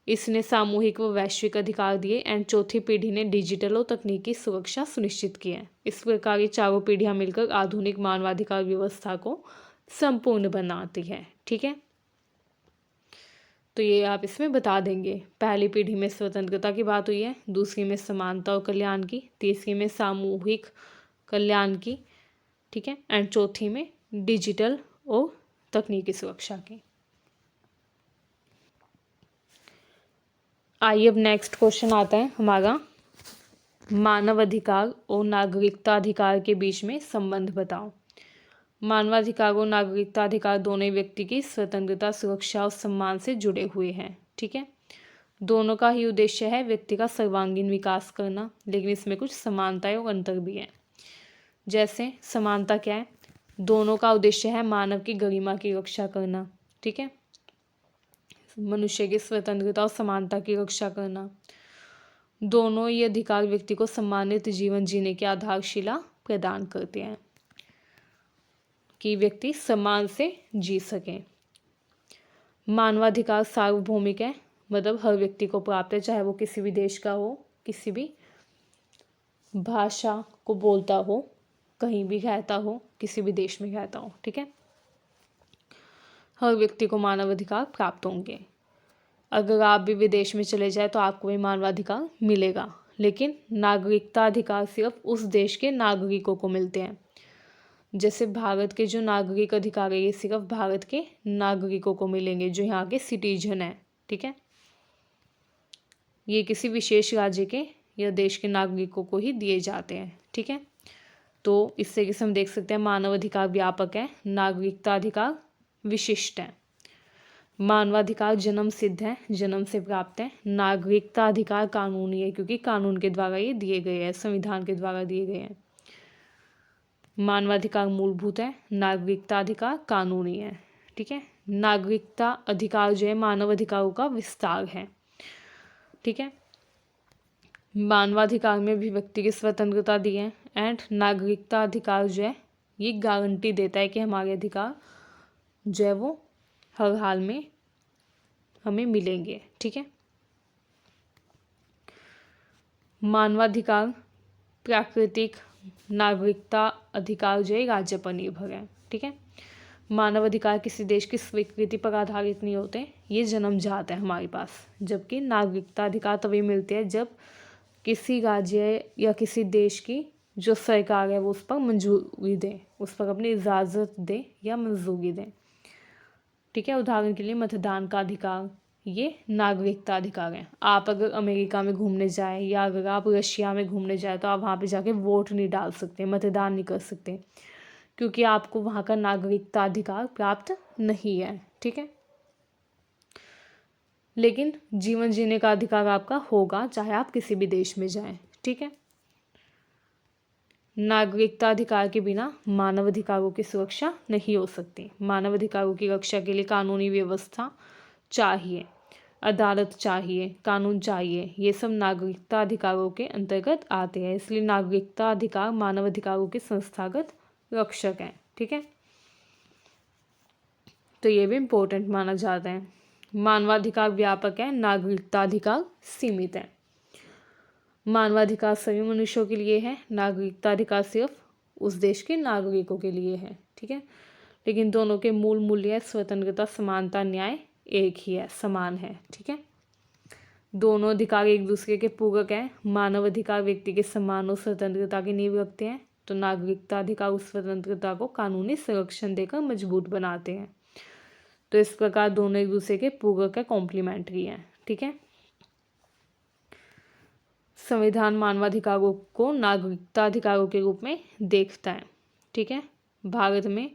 इसने सामूहिक व वैश्विक अधिकार दिए एंड चौथी पीढ़ी ने डिजिटल और तकनीकी सुरक्षा सुनिश्चित की है। इस प्रकार ये चारों पीढ़ियां मिलकर आधुनिक मानवाधिकार व्यवस्था को संपूर्ण बनाती है। ठीक है, तो ये आप इसमें बता देंगे। पहली पीढ़ी में स्वतंत्रता की बात हुई है, दूसरी में समानता और कल्याण की, तीसरी में सामूहिक कल्याण की, ठीक है, एंड चौथी में डिजिटल और तकनीकी सुरक्षा की। आइए अब नेक्स्ट क्वेश्चन आता है हमारा, मानव अधिकार और नागरिकता अधिकार के बीच में संबंध बताओ। मानवाधिकार और नागरिकता अधिकार दोनों व्यक्ति की स्वतंत्रता, सुरक्षा और सम्मान से जुड़े हुए हैं। ठीक है, दोनों का ही उद्देश्य है व्यक्ति का सर्वांगीण विकास करना, लेकिन इसमें कुछ समानताएं और अंतर भी हैं। जैसे समानता क्या है? दोनों का उद्देश्य है मानव की गरिमा की रक्षा करना, ठीक है, मनुष्य की स्वतंत्रता और समानता की रक्षा करना। दोनों ये अधिकार व्यक्ति को सम्मानित जीवन जीने की आधारशिला प्रदान करते हैं कि व्यक्ति सम्मान से जी सके। मानवाधिकार सार्वभौमिक है, मतलब हर व्यक्ति को प्राप्त है, चाहे वो किसी भी देश का हो, किसी भी भाषा को बोलता हो, कहीं भी रहता हो, किसी भी देश में रहता हो, ठीक है, हर व्यक्ति को मानवाधिकार प्राप्त होंगे। अगर आप भी विदेश में चले जाए तो आपको भी मानवाधिकार मिलेगा, लेकिन नागरिकता अधिकार सिर्फ उस देश के नागरिकों को मिलते हैं। जैसे भारत के जो नागरिक अधिकार है ये सिर्फ भारत के नागरिकों को मिलेंगे जो यहाँ के सिटीजन हैं, ठीक है, ये किसी विशेष राज्य के या देश के नागरिकों को ही दिए जाते हैं, ठीक है। तो इससे किस हम देख सकते हैं मानव अधिकार व्यापक है, नागरिकता अधिकार विशिष्ट है। मानवाधिकार जन्म सिद्ध है, जन्म से प्राप्त है। नागरिकता अधिकार कानूनी है क्योंकि कानून के द्वारा ये दिए गए हैं, संविधान के द्वारा दिए गए हैं। मानवाधिकार मूलभूत है, नागरिकता अधिकार कानूनी है, ठीक है। नागरिकता अधिकार जो है मानव अधिकारों का विस्तार है, ठीक है। मानवाधिकार में भी व्यक्ति की स्वतंत्रता दी है एंड नागरिकता अधिकार जो है ये गारंटी देता है कि हमारे अधिकार जो है वो हर हाल में हमें मिलेंगे, ठीक है। मानवाधिकार प्राकृतिक नागरिकता अधिकार जो है राज्य पर निर्भर है, ठीक है। मानव अधिकार किसी देश की स्वीकृति पर आधारित नहीं होते, ये जन्मजात है हमारे पास, जबकि नागरिकता अधिकार तभी मिलते हैं जब किसी राज्य या किसी देश की जो सरकार है वो उस पर मंजूरी दे, उस पर अपनी इजाज़त दे या मंजूरी दे, ठीक है। उदाहरण के लिए मतदान का अधिकार ये नागरिकता अधिकार है। आप अगर अमेरिका में घूमने जाएं या अगर आप रशिया में घूमने जाएं तो आप वहाँ पे जाके वोट नहीं डाल सकते, मतदान नहीं कर सकते, क्योंकि आपको वहाँ का नागरिकता अधिकार प्राप्त नहीं है, ठीक है। लेकिन जीवन जीने का अधिकार आपका होगा चाहे आप किसी भी देश में जाएं, ठीक है। नागरिकता अधिकार के बिना मानव अधिकारों की सुरक्षा नहीं हो सकती। मानव अधिकारों की रक्षा के लिए कानूनी व्यवस्था चाहिए, अदालत चाहिए, कानून चाहिए, ये सब नागरिकता अधिकारों के अंतर्गत आते हैं। इसलिए नागरिकता अधिकार मानव अधिकारों के संस्थागत रक्षक हैं, ठीक है। तो ये भी इम्पोर्टेंट माना जाता है। मानवाधिकार व्यापक है, नागरिकता अधिकार सीमित है। मानवाधिकार सभी मनुष्यों के लिए है, नागरिकता अधिकार सिर्फ उस देश के नागरिकों के लिए है, ठीक है। लेकिन दोनों के मूल मूल्य स्वतंत्रता, समानता, न्याय एक ही है, समान है, ठीक है। दोनों अधिकार एक दूसरे के पूरक हैं। मानव अधिकार व्यक्ति के सम्मान और स्वतंत्रता की नींव रखते हैं, तो नागरिकता अधिकार उस स्वतंत्रता को कानूनी संरक्षण देकर मजबूत बनाते हैं। तो इस प्रकार दोनों एक दूसरे के पूरक है, कॉम्प्लीमेंट्री हैं, ठीक है। संविधान मानवाधिकारों को नागरिकता अधिकारों के रूप में देखता है, ठीक है। भारत में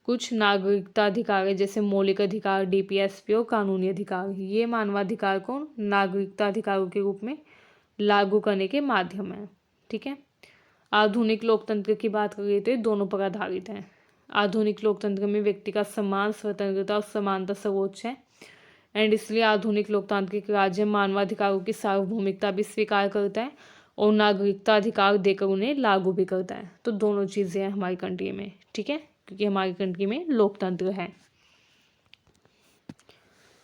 कुछ नागरिकता अधिकार है जैसे मौलिक अधिकार, डीपीएसपी और कानूनी अधिकार, ये मानवाधिकार को नागरिकता अधिकारों के रूप में लागू करने के माध्यम है, ठीक है। आधुनिक लोकतंत्र की बात करें तो ये दोनों पर आधारित है। आधुनिक लोकतंत्र में व्यक्ति का सम्मान, स्वतंत्रता और समानता सर्वोच्च है एंड इसलिए आधुनिक लोकतांत्रिक राज्य मानवाधिकारों की सार्वभौमिकता भी स्वीकार करता है और नागरिकता अधिकार देकर उन्हें लागू भी करता है। तो दोनों चीज़ें हैं हमारी कंट्री में, ठीक है, क्योंकि हमारी कंट्री में लोकतंत्र है।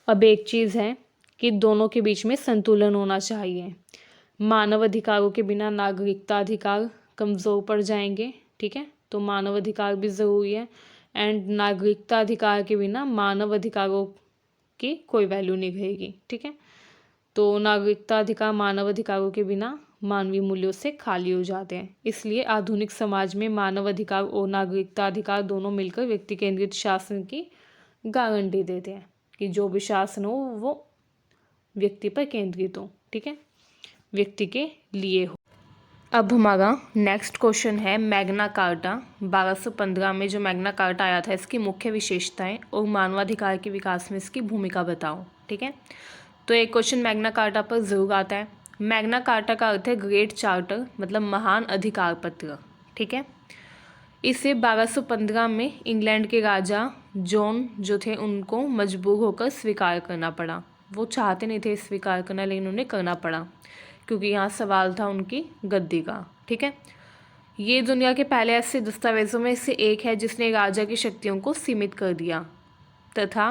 अब एक चीज़ है कि दोनों के बीच में संतुलन होना चाहिए। मानव अधिकारों के बिना नागरिकता अधिकार कमज़ोर पड़ जाएंगे, ठीक है, तो मानव अधिकार भी ज़रूरी है एंड नागरिकता अधिकार के बिना मानव अधिकारों की कोई वैल्यू नहीं रहेगी, ठीक है। तो नागरिकता अधिकार मानव अधिकारों के बिना मानवीय मूल्यों से खाली हो जाते हैं। इसलिए आधुनिक समाज में मानव अधिकार और नागरिकता अधिकार दोनों मिलकर व्यक्ति केंद्रित शासन की गारंटी देते हैं कि जो भी शासन हो वो व्यक्ति पर केंद्रित हो, ठीक है, व्यक्ति के लिए हो। अब हमारा नेक्स्ट क्वेश्चन है मैग्ना कार्टा। 1215 में जो मैग्ना कार्टा आया था इसकी मुख्य विशेषताएं और मानवाधिकार के विकास में इसकी भूमिका बताओ, ठीक है। तो एक क्वेश्चन मैग्ना कार्टा पर जरूर आता है। मैग्ना कार्टा का अर्थ है ग्रेट चार्टर, मतलब महान अधिकार पत्र, ठीक है। इसे 1215 में इंग्लैंड के राजा जॉन जो थे उनको मजबूर होकर स्वीकार करना पड़ा। वो चाहते नहीं थे स्वीकार करना, लेकिन उन्हें करना पड़ा क्योंकि यहाँ सवाल था उनकी गद्दी का। ठीक है, ये दुनिया के पहले ऐसे दस्तावेज़ों में से एक है जिसने राजा की शक्तियों को सीमित कर दिया तथा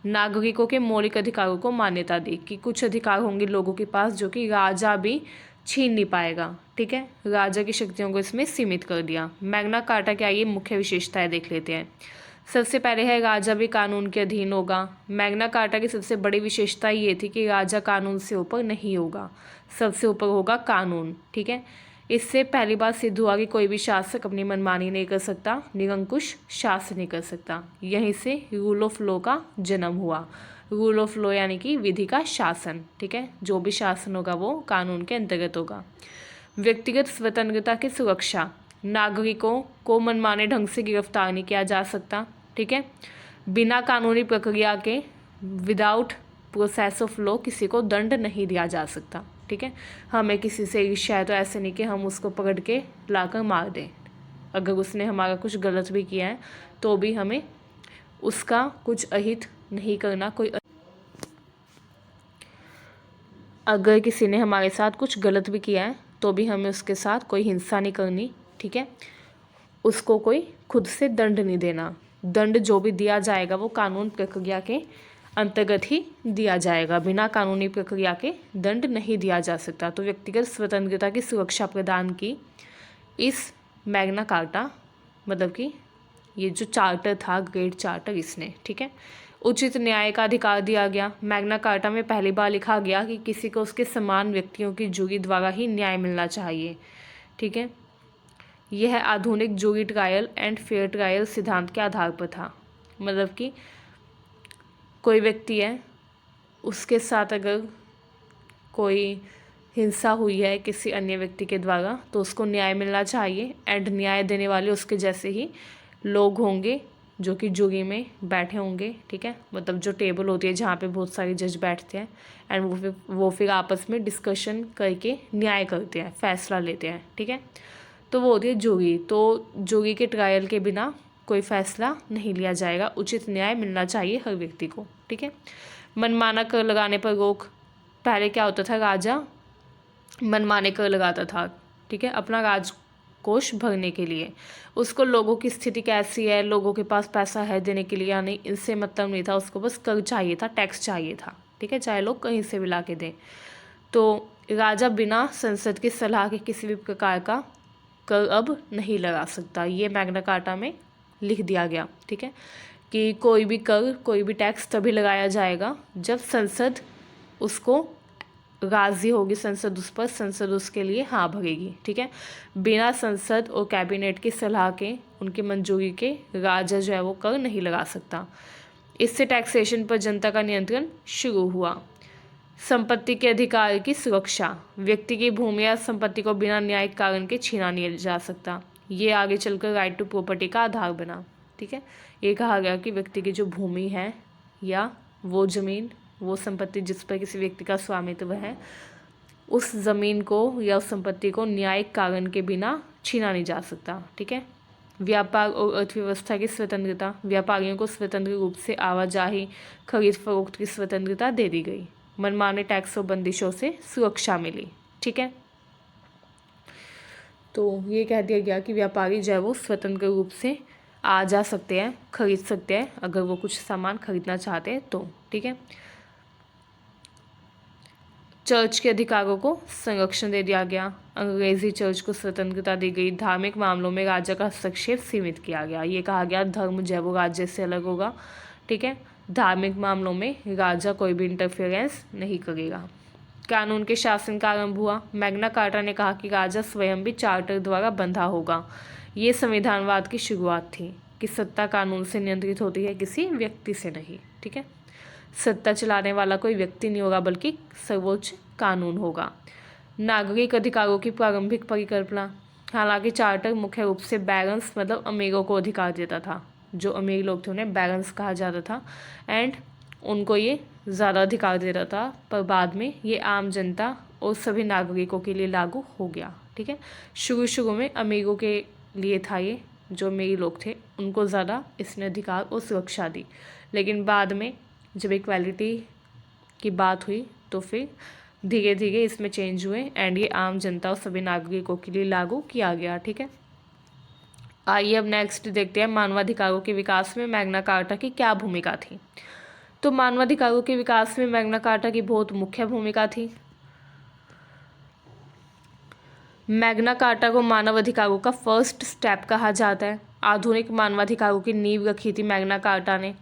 नागरिकों के मौलिक अधिकारों को मान्यता दी कि कुछ अधिकार होंगे लोगों के पास जो कि राजा भी छीन नहीं पाएगा। ठीक है, राजा की शक्तियों को इसमें सीमित कर दिया। मैग्ना कार्टा क्या, ये मुख्य विशेषताएं देख लेते हैं। सबसे पहले है राजा भी कानून के अधीन होगा। मैग्ना कार्टा की सबसे बड़ी विशेषता ये थी कि राजा कानून से ऊपर नहीं होगा, सबसे ऊपर होगा कानून। ठीक है, इससे पहली बात सिद्ध हुआ कि कोई भी शासक अपनी मनमानी नहीं कर सकता, निरंकुश शासन नहीं कर सकता। यहीं से रूल ऑफ लॉ का जन्म हुआ। रूल ऑफ लॉ यानी कि विधि का शासन। ठीक है, जो भी शासन होगा वो कानून के अंतर्गत होगा। व्यक्तिगत स्वतंत्रता की सुरक्षा, नागरिकों को मनमाने ढंग से गिरफ्तार नहीं किया जा सकता। ठीक है, बिना कानूनी प्रक्रिया के विदाउट प्रोसेस ऑफ लॉ किसी को दंड नहीं दिया जा सकता। ठीक है, हमें किसी से ईर्ष्या है तो ऐसे नहीं कि हम उसको पकड़ के लाकर मार दें। अगर उसने हमारा कुछ गलत भी किया है तो भी हमें उसका कुछ अहित नहीं करना। अगर किसी ने हमारे साथ कुछ गलत भी किया है तो भी हमें उसके साथ कोई हिंसा नहीं करनी। ठीक है, उसको कोई खुद से दंड नहीं देना। दंड जो भी दिया जाएगा वो कानून प्रक्रिया के अंतर्गत ही दिया जाएगा, बिना कानूनी प्रक्रिया के दंड नहीं दिया जा सकता। तो व्यक्तिगत स्वतंत्रता की सुरक्षा प्रदान की इस मैग्ना कार्टा, मतलब कि ये जो चार्टर था, ग्रेट चार्टर, इसने। ठीक है, उचित न्याय का अधिकार दिया गया। मैग्ना कार्टा में पहली बार लिखा गया कि किसी को उसके समान व्यक्तियों की जूरी द्वारा ही न्याय मिलना चाहिए। ठीक है, यह आधुनिक jury trial and fair trial सिद्धांत के आधार पर था। मतलब कि कोई व्यक्ति है, उसके साथ अगर कोई हिंसा हुई है किसी अन्य व्यक्ति के द्वारा तो उसको न्याय मिलना चाहिए, एंड न्याय देने वाले उसके जैसे ही लोग होंगे जो कि जूरी में बैठे होंगे। ठीक है, मतलब जो टेबल होती है जहाँ पे बहुत सारे जज बैठते हैं एंड वो फिर आपस में डिस्कशन करके न्याय करते हैं, फैसला लेते हैं। ठीक है, तो वो होती है जूरी। तो जूरी के ट्रायल के बिना कोई फैसला नहीं लिया जाएगा, उचित न्याय मिलना चाहिए हर व्यक्ति को। ठीक है, मनमाना कर लगाने पर रोक। पहले क्या होता था, राजा मनमाने कर लगाता था। ठीक है, अपना राजकोष भरने के लिए। उसको लोगों की स्थिति कैसी है, लोगों के पास पैसा है देने के लिए या नहीं, इनसे मतलब नहीं था। उसको बस कर चाहिए था, टैक्स चाहिए था। ठीक है, चाहे लोग कहीं से भी ला के दें। तो राजा बिना संसद की सलाह के किसी भी प्रकार का कर अब नहीं लगा सकता। ये मैग्ना कार्टा में लिख दिया गया। ठीक है, कि कोई भी कर, कोई भी टैक्स तभी लगाया जाएगा जब संसद उसको राज़ी होगी, संसद उस पर, संसद उसके लिए हाँ भरेगी। ठीक है, बिना संसद और कैबिनेट की सलाह के, उनकी मंजूरी के, राजा जो है वो कर नहीं लगा सकता। इससे टैक्सेशन पर जनता का नियंत्रण शुरू हुआ। संपत्ति के अधिकार की सुरक्षा, व्यक्ति की भूमि या संपत्ति को बिना न्यायिक कारण के छीना नहीं जा सकता। ये आगे चलकर राइट टू प्रॉपर्टी का आधार बना। ठीक है, ये कहा गया कि व्यक्ति की जो भूमि है या वो ज़मीन, वो संपत्ति जिस पर किसी व्यक्ति का स्वामित्व है, उस ज़मीन को या उस संपत्ति को न्यायिक कारण के बिना छीना नहीं जा सकता। ठीक है, व्यापार और अर्थव्यवस्था की स्वतंत्रता, व्यापारियों को स्वतंत्र रूप से आवाजाही, खरीद फरोख्त की स्वतंत्रता दे दी गई। मनमाने टैक्स और बंदिशों से सुरक्षा मिली। ठीक है, तो ये कह दिया गया कि व्यापारी जो है वो स्वतंत्र रूप से आ जा सकते हैं, खरीद सकते हैं अगर वो कुछ सामान खरीदना चाहते हैं तो। ठीक है, चर्च के अधिकारों को संरक्षण दे दिया गया। अंग्रेजी चर्च को स्वतंत्रता दी गई। धार्मिक मामलों में राजा का हस्तक्षेप सीमित किया गया। ये कहा गया धर्म जो है वो राज्य से अलग होगा। ठीक है, धार्मिक मामलों में राजा कोई भी इंटरफेरेंस नहीं करेगा। कानून के शासन का आरंभ हुआ। मैग्ना कार्टा ने कहा कि राजा स्वयं भी चार्टर द्वारा बंधा होगा। ये संविधानवाद की शुरुआत थी कि सत्ता कानून से नियंत्रित होती है, किसी व्यक्ति से नहीं। ठीक है, सत्ता चलाने वाला कोई व्यक्ति नहीं होगा बल्कि सर्वोच्च कानून होगा। नागरिक अधिकारों की प्रारंभिक परिकल्पना। हालांकि चार्टर मुख्य रूप से बैरन्स मतलब अमीरों को अधिकार देता था। जो अमीर लोग थे उन्हें बैरन्स कहा जाता था एंड उनको ये ज़्यादा अधिकार देता था, पर बाद में ये आम जनता और सभी नागरिकों के लिए लागू हो गया। ठीक है, शुरू में अमीरों के लिए था ये, जो मेरी लोग थे उनको ज़्यादा इसने अधिकार और सुरक्षा दी। लेकिन बाद में जब इक्वालिटी की बात हुई तो फिर धीरे धीरे इसमें चेंज हुए एंड ये आम जनता और सभी नागरिकों के लिए लागू किया गया। ठीक है, आइए अब नेक्स्ट देखते हैं मानवाधिकारों के विकास में मैग्ना कार्टा की क्या भूमिका थी। तो मानवाधिकारों के विकास में मैग्ना कार्टा की बहुत मुख्य भूमिका थी। मैग्ना कार्टा को मानवाधिकारों का फर्स्ट स्टेप कहा जाता है। आधुनिक मानवाधिकारों की नींव रखी थी मैग्ना कार्टा ने।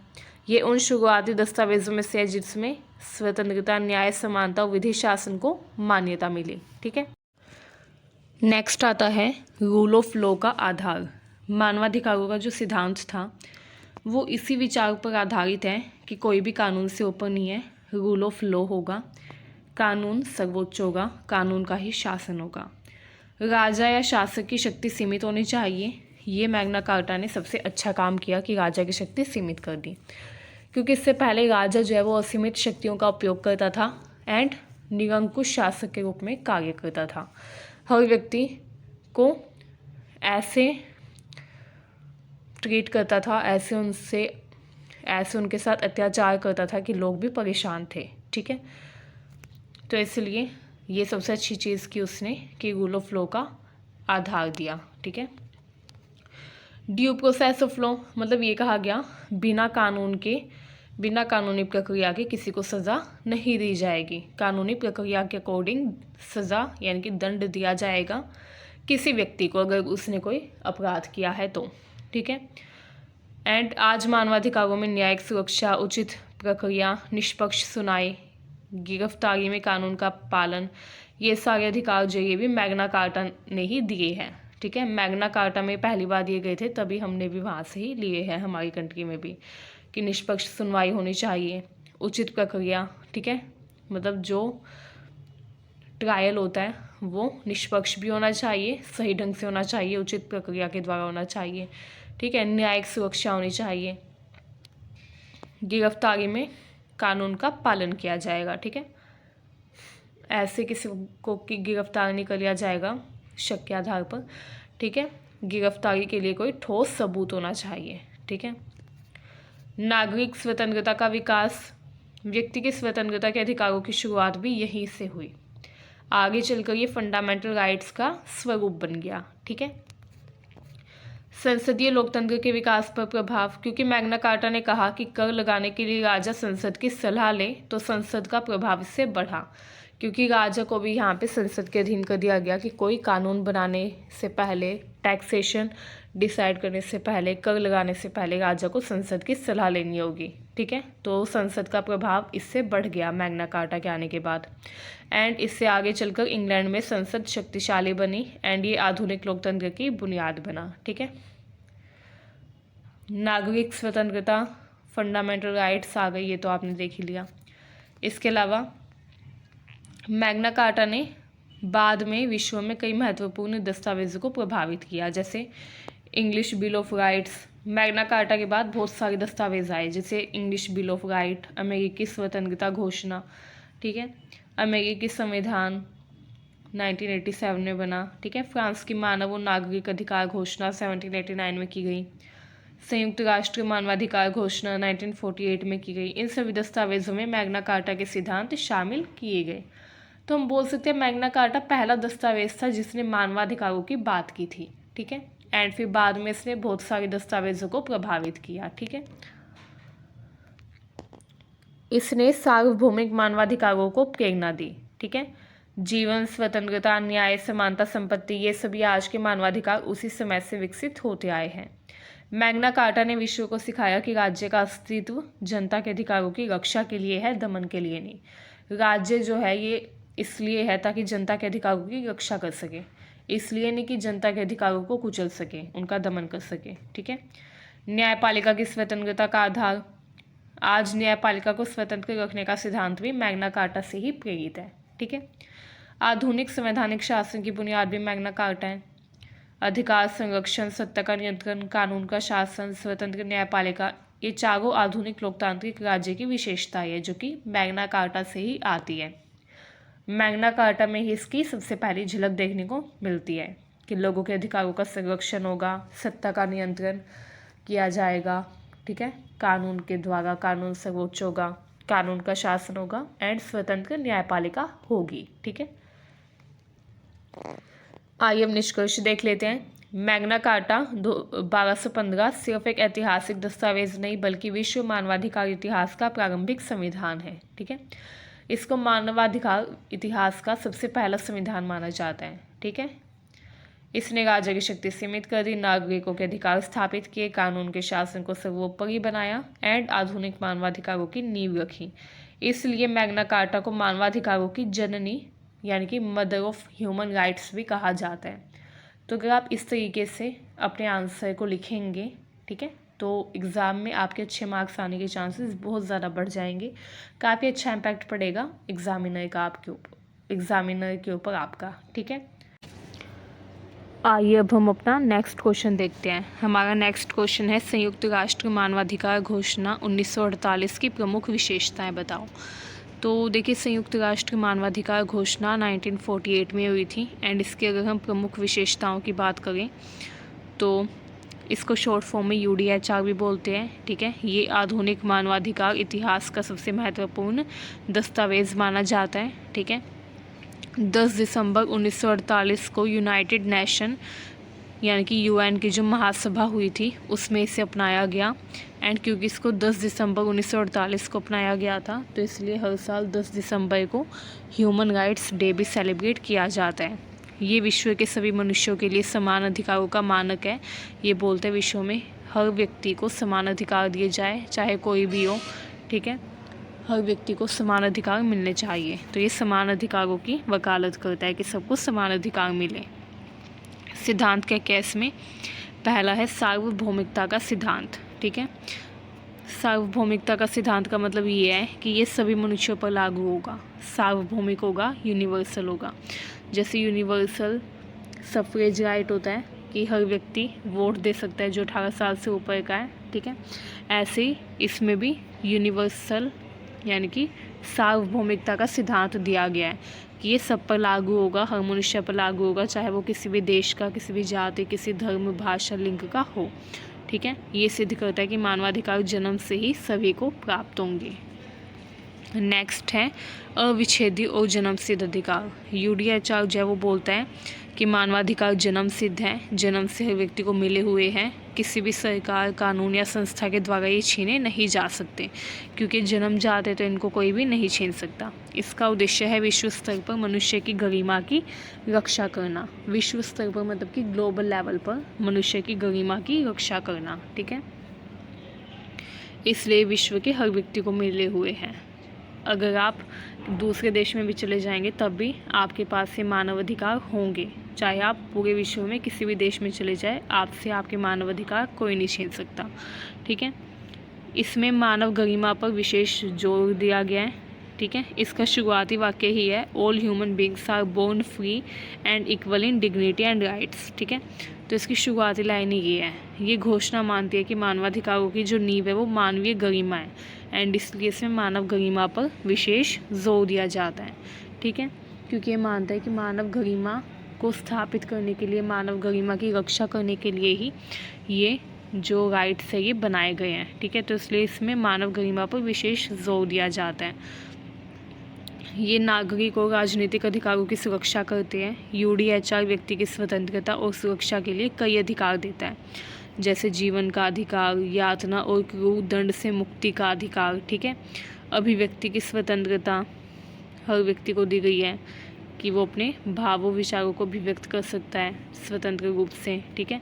ये उन शुरुआती दस्तावेजों में से है जिसमें स्वतंत्रता, न्याय, समानता और विधि शासन को मान्यता मिली। ठीक है, नेक्स्ट आता है रूल ऑफ लॉ का आधार। मानवाधिकारों का जो सिद्धांत था वो इसी विचार पर आधारित है कि कोई भी कानून से ऊपर नहीं है, रूल ऑफ लॉ होगा, कानून सर्वोच्च होगा, कानून का ही शासन होगा, राजा या शासक की शक्ति सीमित होनी चाहिए। ये मैग्ना कार्टा ने सबसे अच्छा काम किया कि राजा की शक्ति सीमित कर दी, क्योंकि इससे पहले राजा जो है वो असीमित शक्तियों का उपयोग करता था एंड निरंकुश शासक के रूप में कार्य करता था। हर व्यक्ति को ऐसे ट्रीट करता था, ऐसे उनके साथ अत्याचार करता था कि लोग भी परेशान थे। ठीक है, तो इसलिए ये सबसे अच्छी चीज़ की उसने कि रूल ऑफ लॉ का आधार दिया। ठीक है, ड्यू प्रोसेस ऑफ लॉ मतलब ये कहा गया बिना कानूनी प्रक्रिया के किसी को सज़ा नहीं दी जाएगी। कानूनी प्रक्रिया के अकॉर्डिंग सज़ा यानी कि दंड दिया जाएगा किसी व्यक्ति को अगर उसने कोई अपराध किया है तो। ठीक है, एंड आज मानवाधिकारों में न्यायिक सुरक्षा, उचित प्रक्रिया, निष्पक्ष सुनाई, गिरफ्तारी में कानून का पालन, ये सारे अधिकार जो ये भी मैग्ना कार्टा ने ही दिए हैं। ठीक है, मैग्ना कार्टा में पहली बार दिए गए थे, तभी हमने भी वहाँ से ही लिए हैं हमारी कंट्री में भी, कि निष्पक्ष सुनवाई होनी चाहिए, उचित प्रक्रिया। ठीक है, मतलब जो ट्रायल होता है वो निष्पक्ष भी होना चाहिए, सही ढंग से होना चाहिए, उचित प्रक्रिया के द्वारा होना चाहिए। ठीक है, न्यायिक सुरक्षा होनी चाहिए, गिरफ्तारी में कानून का पालन किया जाएगा। ठीक है, ऐसे किसी को की गिरफ्तार नहीं कर लिया जाएगा शक के आधार पर। ठीक है, गिरफ्तारी के लिए कोई ठोस सबूत होना चाहिए। ठीक है, नागरिक स्वतंत्रता का विकास, व्यक्ति की स्वतंत्रता के अधिकारों की शुरुआत भी यहीं से हुई, आगे चलकर ये फंडामेंटल राइट्स का स्वरूप बन गया। ठीक है, संसदीय लोकतंत्र के विकास पर प्रभाव, क्योंकि मैग्ना कार्टा ने कहा कि कर लगाने के लिए राजा संसद की सलाह ले तो संसद का प्रभाव इससे बढ़ा, क्योंकि राजा को भी यहाँ पे संसद के अधीन कर दिया गया कि कोई कानून बनाने से पहले, टैक्सेशन डिसाइड करने से पहले, कर लगाने से पहले राजा को संसद की सलाह लेनी होगी। ठीक है, तो संसद का प्रभाव इससे बढ़ गया मैग्ना कार्टा के आने के बाद। एंड इससे आगे चलकर इंग्लैंड में संसद शक्तिशाली बनी एंड ये आधुनिक लोकतंत्र की बुनियाद बना। ठीक है, नागरिक स्वतंत्रता, फंडामेंटल राइट्स आ गई, ये तो आपने देख ही लिया। इसके अलावा मैग्ना कार्टा ने बाद में विश्व में कई महत्वपूर्ण दस्तावेजों को प्रभावित किया, जैसे English bill of rights. Magna carta के बाद बहुत सारे दस्तावेज आए, जैसे इंग्लिश बिल ऑफ राइट, अमेरिकी स्वतंत्रता घोषणा। ठीक है, अमेरिकी संविधान 1987 में बना। ठीक है, फ्रांस की मानव और नागरिक अधिकार घोषणा 1789 में की गई, संयुक्त राष्ट्र मानवाधिकार घोषणा 1948 में की गई। इन सभी दस्तावेजों में मैग्ना कार्टा के सिद्धांत शामिल किए गए। तो हम बोल सकते हैं मैग्ना कार्टा पहला दस्तावेज था जिसने मानवाधिकारों की बात की थी। ठीक है, एंड फिर बाद में इसने बहुत सारे दस्तावेजों को प्रभावित किया। ठीक है, इसने सार्वभौमिक मानवाधिकारों को प्रेरणा दी। ठीक है, जीवन, स्वतंत्रता, न्याय, समानता, संपत्ति, ये सभी आज के मानवाधिकार उसी समय से विकसित होते आए हैं। मैग्ना कार्टा ने विश्व को सिखाया कि राज्य का अस्तित्व जनता के अधिकारों की रक्षा के लिए है, दमन के लिए नहीं। राज्य जो है ये इसलिए है ताकि जनता के अधिकारों की रक्षा कर सके, इसलिए नहीं कि जनता के अधिकारों को कुचल सके, उनका दमन कर सके। ठीक है, न्यायपालिका की स्वतंत्रता का आधार, आज न्यायपालिका को स्वतंत्र रखने का सिद्धांत भी मैग्ना कार्टा से ही प्रेरित है। ठीक है, आधुनिक संवैधानिक शासन की बुनियाद भी मैग्ना कार्टा है। अधिकार संरक्षण, सत्ता का नियंत्रण, कानून का शासन, स्वतंत्र न्यायपालिका, ये चारों आधुनिक लोकतांत्रिक राज्य की विशेषताएं है जो कि मैग्ना कार्टा से ही आती है। मैग्ना कार्टा में ही इसकी सबसे पहली झलक देखने को मिलती है। कि लोगों के अधिकारों का संरक्षण होगा, सत्ता का नियंत्रण किया जाएगा, ठीक है, कानून के द्वारा, कानून सर्वोच्च होगा, कानून का शासन होगा एंड स्वतंत्र न्यायपालिका होगी, ठीक है। आइए हम निष्कर्ष देख लेते हैं। मैग्ना कार्टा 1215 सिर्फ एक ऐतिहासिक दस्तावेज नहीं बल्कि विश्व मानवाधिकार इतिहास का प्रारंभिक संविधान है, ठीक है। इसको मानवाधिकार इतिहास का सबसे पहला संविधान माना जाता है, ठीक है। इसने राज्य की शक्ति सीमित कर दी, नागरिकों के अधिकार स्थापित किए, कानून के शासन को सर्वोपरि बनाया एंड आधुनिक मानवाधिकारों की नींव रखी। इसलिए मैग्ना कार्टा को मानवाधिकारों की जननी यानी कि मदर ऑफ ह्यूमन राइट्स भी कहा जाता है। तो अगर आप इस तरीके से अपने आंसर को लिखेंगे, ठीक है, तो एग्ज़ाम में आपके अच्छे मार्क्स आने के चांसेस बहुत ज़्यादा बढ़ जाएंगे। काफ़ी अच्छा इम्पैक्ट पड़ेगा एग्जामिनर के ऊपर आपका, ठीक है। आइए अब हम अपना नेक्स्ट क्वेश्चन देखते हैं। हमारा नेक्स्ट क्वेश्चन है संयुक्त राष्ट्र मानवाधिकार घोषणा 1948 की प्रमुख विशेषताएं बताओ। तो देखिए, संयुक्त राष्ट्र मानवाधिकार घोषणा 1948 में हुई थी एंड इसकी अगर हम प्रमुख विशेषताओं की बात करें तो इसको शॉर्ट फॉर्म में UDHR भी बोलते हैं, ठीक है। ये आधुनिक मानवाधिकार इतिहास का सबसे महत्वपूर्ण दस्तावेज माना जाता है, ठीक है। 10 दिसंबर 1948 को यूनाइटेड नेशन यानी कि UN की जो महासभा हुई थी उसमें इसे अपनाया गया एंड क्योंकि इसको 10 दिसंबर 1948 को अपनाया गया था तो इसलिए हर साल 10 दिसंबर को ह्यूमन राइट्स डे भी सेलिब्रेट किया जाता है। ये विश्व के सभी मनुष्यों के लिए समान अधिकारों का मानक है। ये बोलते हैं विश्व में हर व्यक्ति को समान अधिकार दिए जाए, चाहे कोई भी हो, ठीक है, हर व्यक्ति को समान अधिकार मिलने चाहिए। तो ये समान अधिकारों की वकालत करता है कि सबको समान अधिकार मिले। सिद्धांत क्या क्या इसमें? पहला है सार्वभौमिकता का सिद्धांत, ठीक है। सार्वभौमिकता का सिद्धांत का मतलब ये है कि ये सभी मनुष्यों पर लागू होगा, सार्वभौमिक होगा, यूनिवर्सल होगा। जैसे यूनिवर्सल सफ्रेज राइट होता है कि हर व्यक्ति वोट दे सकता है जो 18 साल से ऊपर का है, ठीक है। ऐसे ही इसमें भी यूनिवर्सल यानी कि सार्वभौमिकता का सिद्धांत दिया गया है कि ये सब पर लागू होगा, हर मनुष्य पर लागू होगा, चाहे वो किसी भी देश का, किसी भी जाति, किसी धर्म, भाषा, लिंग का हो, ठीक है। ये सिद्ध करता है कि मानवाधिकार जन्म से ही सभी को प्राप्त होंगे। नेक्स्ट है अविच्छेद्य और जन्म सिद्ध अधिकार। UDHR जो है वो बोलता है कि मानवाधिकार जन्म सिद्ध हैं, जन्म से हर व्यक्ति को मिले हुए हैं, किसी भी सरकार, कानून या संस्था के द्वारा ये छीने नहीं जा सकते क्योंकि जन्म जाते तो इनको कोई भी नहीं छीन सकता। इसका उद्देश्य है विश्व स्तर पर मनुष्य की गरिमा की रक्षा करना। विश्व स्तर पर मतलब कि ग्लोबल लेवल पर मनुष्य की गरिमा की रक्षा करना, ठीक है। इसलिए विश्व के हर व्यक्ति को मिले हुए हैं। अगर आप दूसरे देश में भी चले जाएंगे तब भी आपके पास ये मानव अधिकार होंगे। चाहे आप पूरे विश्व में किसी भी देश में चले जाए, आपसे आपके मानव अधिकार कोई नहीं छीन सकता, ठीक है। इसमें मानव गरिमा पर विशेष जोर दिया गया है, ठीक है। इसका शुरुआती वाक्य ही है all human beings are born free and equal in dignity and rights, ठीक है। तो इसकी शुरुआती लाइन ही ये है। ये घोषणा मानती है कि मानवाधिकारों की जो नींव है वो मानवीय गरिमा है एंड इसलिए इसमें मानव गरिमा पर विशेष जोर दिया जाता है, ठीक है। क्योंकि ये मानता है कि मानव गरिमा को स्थापित करने के लिए, मानव गरिमा की रक्षा करने के लिए ही ये जो राइट्स है ये बनाए गए हैं, ठीक है। तो इसलिए इसमें मानव गरिमा पर विशेष जोर दिया जाता है। ये नागरिक और राजनीतिक अधिकारों की सुरक्षा करते हैं। UDHR व्यक्ति की स्वतंत्रता और सुरक्षा के लिए कई अधिकार देता है, जैसे जीवन का अधिकार, यातना और क्रूर दंड से मुक्ति का अधिकार, ठीक है। अभिव्यक्ति की स्वतंत्रता हर व्यक्ति को दी गई है कि वो अपने भावों विचारों को अभिव्यक्त कर सकता है स्वतंत्र रूप से, ठीक है।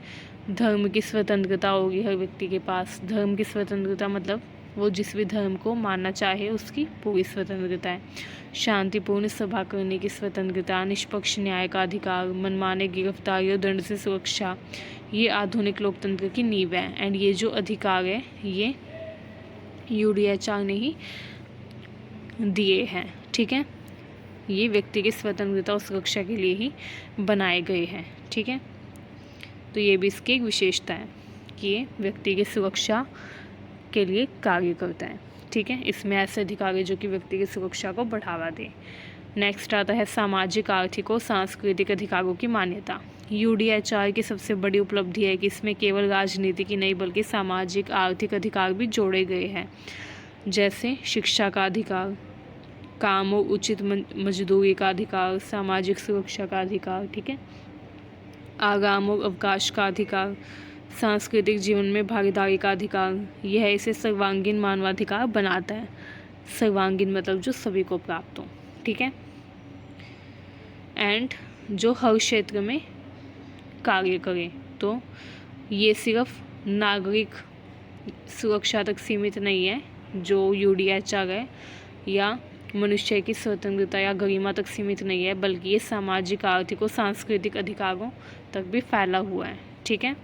धर्म की स्वतंत्रता होगी हर व्यक्ति के पास। धर्म की स्वतंत्रता मतलब वो जिस भी धर्म को मानना चाहे उसकी पूरी स्वतंत्रता है। शांतिपूर्ण सभा करने की स्वतंत्रता, निष्पक्ष न्याय का अधिकार, मनमाने गिरफ्तारी और दंड से सुरक्षा, ये आधुनिक लोकतंत्र की नींव है एंड ये जो अधिकार है ये UDHR ने ही दिए हैं, ठीक है। ये व्यक्ति की स्वतंत्रता और सुरक्षा के लिए ही बनाए गए हैं, ठीक है। तो ये भी इसकी एक विशेषता है कि ये व्यक्ति की सुरक्षा के लिए कार्य करता है, ठीक है। इसमें ऐसे अधिकार है जो कि व्यक्ति की सुरक्षा को बढ़ावा दे। नेक्स्ट आता है सामाजिक, आर्थिक और सांस्कृतिक अधिकारों की मान्यता। यूडीएचआर की सबसे बड़ी उपलब्धि है कि इसमें केवल राजनीति की नहीं बल्कि सामाजिक आर्थिक अधिकार भी जोड़े गए हैं, जैसे शिक्षा का अधिकार, काम और उचित मजदूरी का अधिकार, सामाजिक सुरक्षा का अधिकार, ठीक है, आराम और अवकाश का अधिकार, सांस्कृतिक जीवन में भागीदारी का अधिकार। यह इसे सर्वांगीण मानवाधिकार बनाता है। सर्वांगीण मतलब जो सभी को प्राप्त हो, ठीक है, एंड जो हर क्षेत्र में कार्य करे। तो ये सिर्फ नागरिक सुरक्षा तक सीमित नहीं है जो यूडीएचआर है, या मनुष्य की स्वतंत्रता या गरिमा तक सीमित नहीं है, बल्कि ये सामाजिक, आर्थिक और सांस्कृतिक अधिकारों तक भी फैला हुआ है, ठीक है,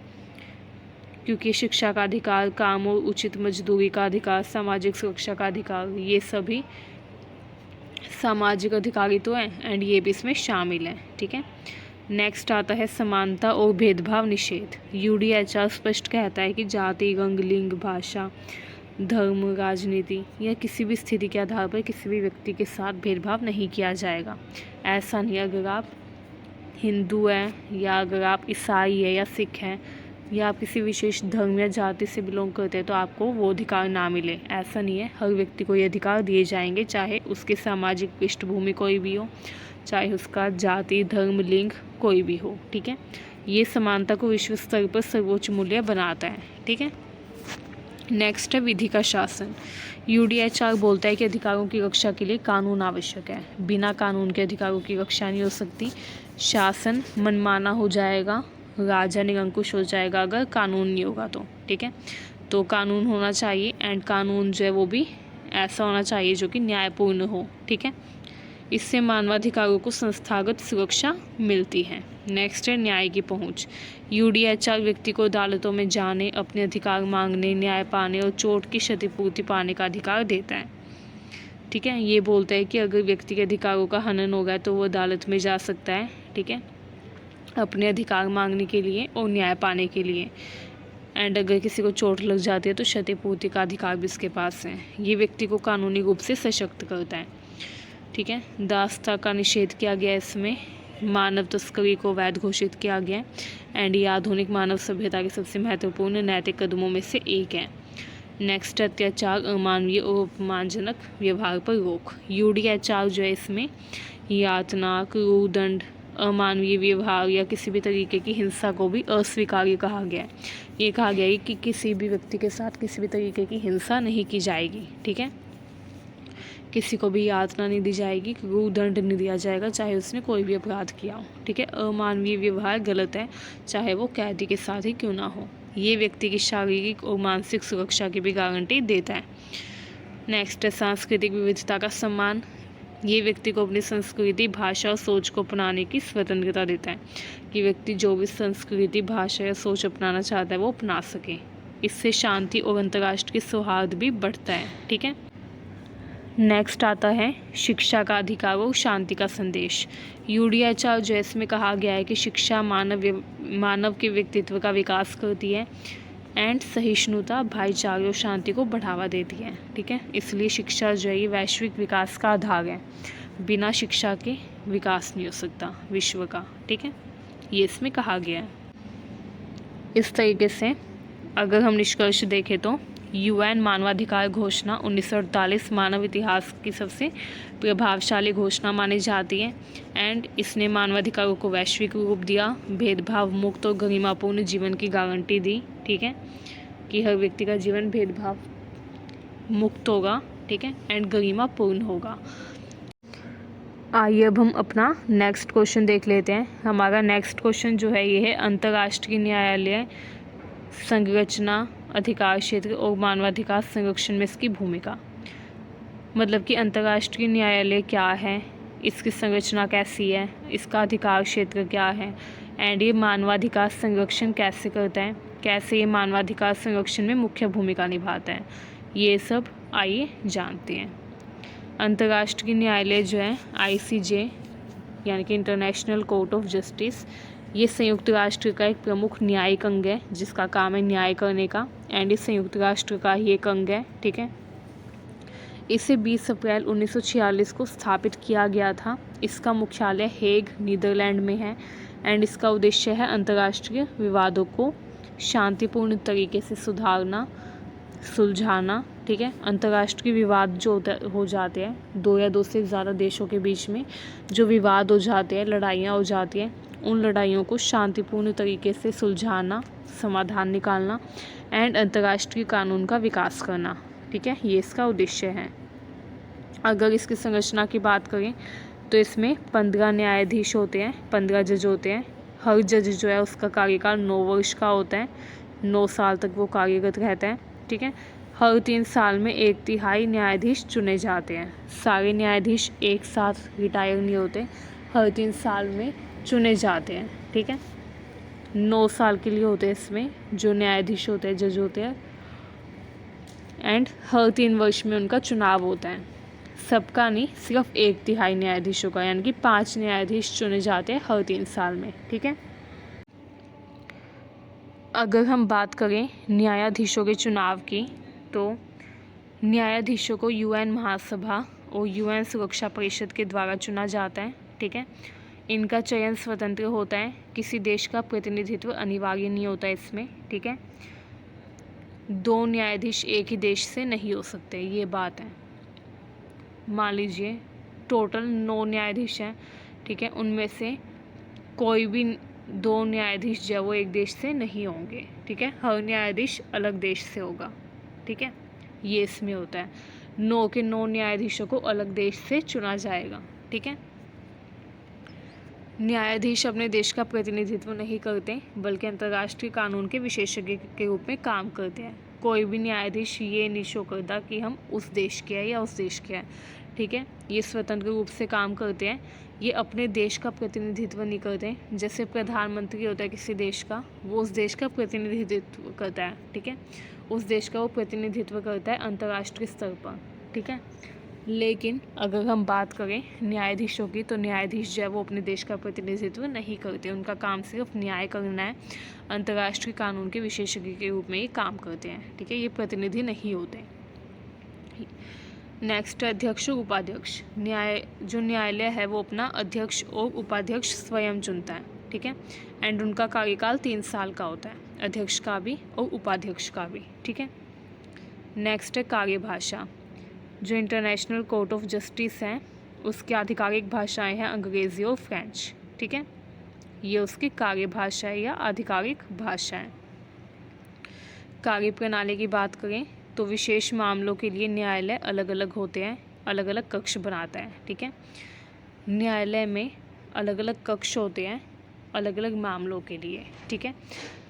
क्योंकि शिक्षा का अधिकार, काम और उचित मजदूरी का अधिकार, सामाजिक सुरक्षा का अधिकार, ये सभी सामाजिक अधिकार ही तो है, एंड ये भी इसमें शामिल है, ठीक है। नेक्स्ट आता है समानता और भेदभाव निषेध। यूडीएचआर स्पष्ट कहता है कि जाति, रंग, लिंग, भाषा, धर्म, राजनीति या किसी भी स्थिति के आधार पर किसी भी व्यक्ति के साथ भेदभाव नहीं किया जाएगा। ऐसा नहीं, अगर आप हिंदू हैं या अगर आप ईसाई है या सिख हैं या आप किसी विशेष धर्म या जाति से बिलोंग करते हैं तो आपको वो अधिकार ना मिले, ऐसा नहीं है। हर व्यक्ति को ये अधिकार दिए जाएंगे, चाहे उसकी सामाजिक पृष्ठभूमि कोई भी हो, चाहे उसका जाति, धर्म, लिंग कोई भी हो, ठीक है। ये समानता को विश्व स्तर पर सर्वोच्च मूल्य बनाता है, ठीक है। नेक्स्ट है विधि का शासन। यूडीएचआर बोलता है कि अधिकारों की रक्षा के लिए कानून आवश्यक है। बिना कानून के अधिकारों की रक्षा नहीं हो सकती। शासन मनमाना हो जाएगा, राजा निरंकुश हो जाएगा अगर कानून नहीं होगा तो, ठीक है। तो कानून होना चाहिए, एंड कानून जो है वो भी ऐसा होना चाहिए जो कि न्यायपूर्ण हो, ठीक है। इससे मानवाधिकारों को संस्थागत सुरक्षा मिलती है। नेक्स्ट है न्याय की पहुंच। यूडीएचआर व्यक्ति को अदालतों में जाने, अपने अधिकार मांगने, न्याय पाने और चोट की क्षतिपूर्ति पाने का अधिकार देता है, ठीक है। ये बोलता है कि अगर व्यक्ति के अधिकारों का हनन हो गया तो वो अदालत में जा सकता है, ठीक है, अपने अधिकार मांगने के लिए और न्याय पाने के लिए। एंड अगर किसी को चोट लग जाती है तो क्षतिपूर्ति का अधिकार भी इसके पास है। ये व्यक्ति को कानूनी रूप से सशक्त करता है, ठीक है। दासता का निषेध किया गया, इसमें मानव तस्करी को वैध घोषित किया गया, एंड ये आधुनिक मानव सभ्यता के सबसे महत्वपूर्ण नैतिक कदमों में से एक है। नेक्स्ट अत्याचार, अमानवीय और अपमानजनक व्यवहार पर रोक। यूडीएचआर जो है इसमें यातना, क्रूर दंड, अमानवीय व्यवहार या किसी भी तरीके की हिंसा को भी अस्वीकार्य कहा गया है। ये कहा गया है कि किसी भी व्यक्ति के साथ किसी भी तरीके की हिंसा नहीं की जाएगी, ठीक है। किसी को भी यातना नहीं दी जाएगी, क्रूर दंड नहीं दिया जाएगा, चाहे उसने कोई भी अपराध किया हो, ठीक है। अमानवीय व्यवहार गलत है, चाहे वो कैदी के साथ ही क्यों ना हो। ये व्यक्ति की शारीरिक और मानसिक सुरक्षा की भी गारंटी देता है। नेक्स्ट है सांस्कृतिक विविधता का सम्मान। ये व्यक्ति को अपनी संस्कृति, भाषा और सोच को अपनाने की स्वतंत्रता देता है, कि व्यक्ति जो भी संस्कृति, भाषा या सोच अपनाना चाहता है वो अपना सके। इससे शांति और अंतर्राष्ट्रीय सौहार्द भी बढ़ता है, ठीक है। नेक्स्ट आता है शिक्षा का अधिकार और शांति का संदेश। यूडीएचआर जो है इसमें कहा गया है कि शिक्षा मानव के व्यक्तित्व का विकास करती है, एंड सहिष्णुता, भाईचारे और शांति को बढ़ावा देती है, ठीक है। इसलिए शिक्षा जो है ये वैश्विक विकास का आधार है। बिना शिक्षा के विकास नहीं हो सकता विश्व का, ठीक है। ये इसमें कहा गया है। इस तरीके से अगर हम निष्कर्ष देखें तो यूएन मानवाधिकार घोषणा 1948 मानव इतिहास की सबसे प्रभावशाली घोषणा मानी जाती है, एंड इसने मानवाधिकारों को वैश्विक रूप दिया, भेदभाव मुक्त और गरिमापूर्ण जीवन की गारंटी दी, ठीक है, कि हर व्यक्ति का जीवन भेदभाव मुक्त होगा, ठीक है, एंड गरिमापूर्ण होगा। आइए अब हम अपना नेक्स्ट क्वेश्चन देख लेते हैं। हमारा नेक्स्ट क्वेश्चन जो है ये है अंतर्राष्ट्रीय न्यायालय संरचना, अधिकार क्षेत्र और मानवाधिकार संरक्षण में इसकी भूमिका। मतलब कि अंतर्राष्ट्रीय न्यायालय क्या है, इसकी संरचना कैसी है, इसका अधिकार क्षेत्र क्या है, एंड ये मानवाधिकार संरक्षण कैसे करता है, कैसे ये मानवाधिकार संरक्षण में मुख्य भूमिका निभाता है, ये सब आइए जानते हैं। अंतर्राष्ट्रीय न्यायालय जो है ICJ यानी कि इंटरनेशनल कोर्ट ऑफ जस्टिस, ये संयुक्त राष्ट्र का एक प्रमुख न्यायिक अंग है जिसका काम है न्याय करने का, एंड ये संयुक्त राष्ट्र का ही एक अंग है, ठीक है। इसे 20 अप्रैल 1946 को स्थापित किया गया था। इसका मुख्यालय हेग नीदरलैंड में है, एंड इसका उद्देश्य है अंतर्राष्ट्रीय विवादों को शांतिपूर्ण तरीके से सुलझाना। ठीक है, अंतर्राष्ट्रीय विवाद जो हो जाते हैं, दो या दो से ज़्यादा देशों के बीच में जो विवाद हो जाते हैं, लड़ाइयाँ हो जाती हैं, उन लड़ाइयों को शांतिपूर्ण तरीके से सुलझाना, समाधान निकालना एंड अंतर्राष्ट्रीय कानून का विकास करना। ठीक है, ये इसका उद्देश्य है। अगर इसकी संरचना की बात करें तो इसमें 15 न्यायाधीश होते हैं, 15 जज होते हैं। हर जज जो है उसका कार्यकाल 9 वर्ष का होता है, 9 साल तक वो कार्यरत रहता है। ठीक है, हर 3 साल में 1/3 न्यायाधीश चुने जाते हैं। सारे न्यायाधीश एक साथ रिटायर नहीं होते, हर 3 साल में चुने जाते हैं। ठीक है, 9 साल के लिए होते हैं इसमें जो न्यायाधीश होते हैं, जज होते हैं, एंड हर 3 वर्ष में उनका चुनाव होता है। सबका नहीं, सिर्फ 1/3 न्यायाधीशों का, यानी कि 5 न्यायाधीश चुने जाते हैं हर 3 साल में। ठीक है, अगर हम बात करें न्यायाधीशों के चुनाव की तो न्यायाधीशों को यूएन महासभा और यूएन सुरक्षा परिषद के द्वारा चुना जाता है। ठीक है, इनका चयन स्वतंत्र होता है, किसी देश का प्रतिनिधित्व अनिवार्य नहीं होता इसमें। ठीक है, 2 न्यायाधीश एक ही देश से नहीं हो सकते, ये बात है। मान लीजिए टोटल 9 न्यायाधीश हैं। ठीक है, उनमें से कोई भी 2 न्यायाधीश जो है वो एक देश से नहीं होंगे। ठीक है, हर न्यायाधीश अलग देश से होगा। ठीक है, ये इसमें होता है, 9 के 9 न्यायाधीशों को अलग देश से चुना जाएगा। ठीक है, न्यायाधीश अपने देश का प्रतिनिधित्व नहीं करते बल्कि अंतर्राष्ट्रीय कानून के विशेषज्ञ के रूप में काम करते हैं। कोई भी न्यायाधीश ये नहीं शो करता कि हम उस देश के हैं या उस देश के हैं। ठीक है, ये स्वतंत्र रूप से काम करते हैं, ये अपने देश का प्रतिनिधित्व नहीं करते। जैसे प्रधानमंत्री होता है किसी देश का, वो उस देश का प्रतिनिधित्व करता है। ठीक है, उस देश का वो प्रतिनिधित्व करता है अंतर्राष्ट्रीय स्तर पर। ठीक है, लेकिन अगर हम बात करें न्यायाधीशों की तो न्यायाधीश जो है वो अपने देश का प्रतिनिधित्व नहीं करते, उनका काम सिर्फ न्याय करना है, अंतर्राष्ट्रीय कानून के विशेषज्ञ के रूप में ये काम करते हैं। ठीक है, ये प्रतिनिधि नहीं होते। नेक्स्ट, अध्यक्ष और उपाध्यक्ष। न्यायालय है वो अपना अध्यक्ष और उपाध्यक्ष स्वयं चुनता है। ठीक है, एंड उनका कार्यकाल 3 साल का होता है, अध्यक्ष का भी और उपाध्यक्ष का भी। ठीक है, नेक्स्ट है कार्यभाषा। जो इंटरनेशनल कोर्ट ऑफ जस्टिस है उसकी आधिकारिक भाषाएं हैं अंग्रेज़ी और फ्रेंच। ठीक है, ये उसकी कार्यभाषा है या आधिकारिक भाषा है। कार्य प्रणाली की बात करें तो विशेष मामलों के लिए न्यायालय अलग अलग होते हैं, अलग अलग कक्ष बनाता है। ठीक है, न्यायालय में अलग अलग कक्ष होते हैं अलग अलग मामलों के लिए। ठीक है,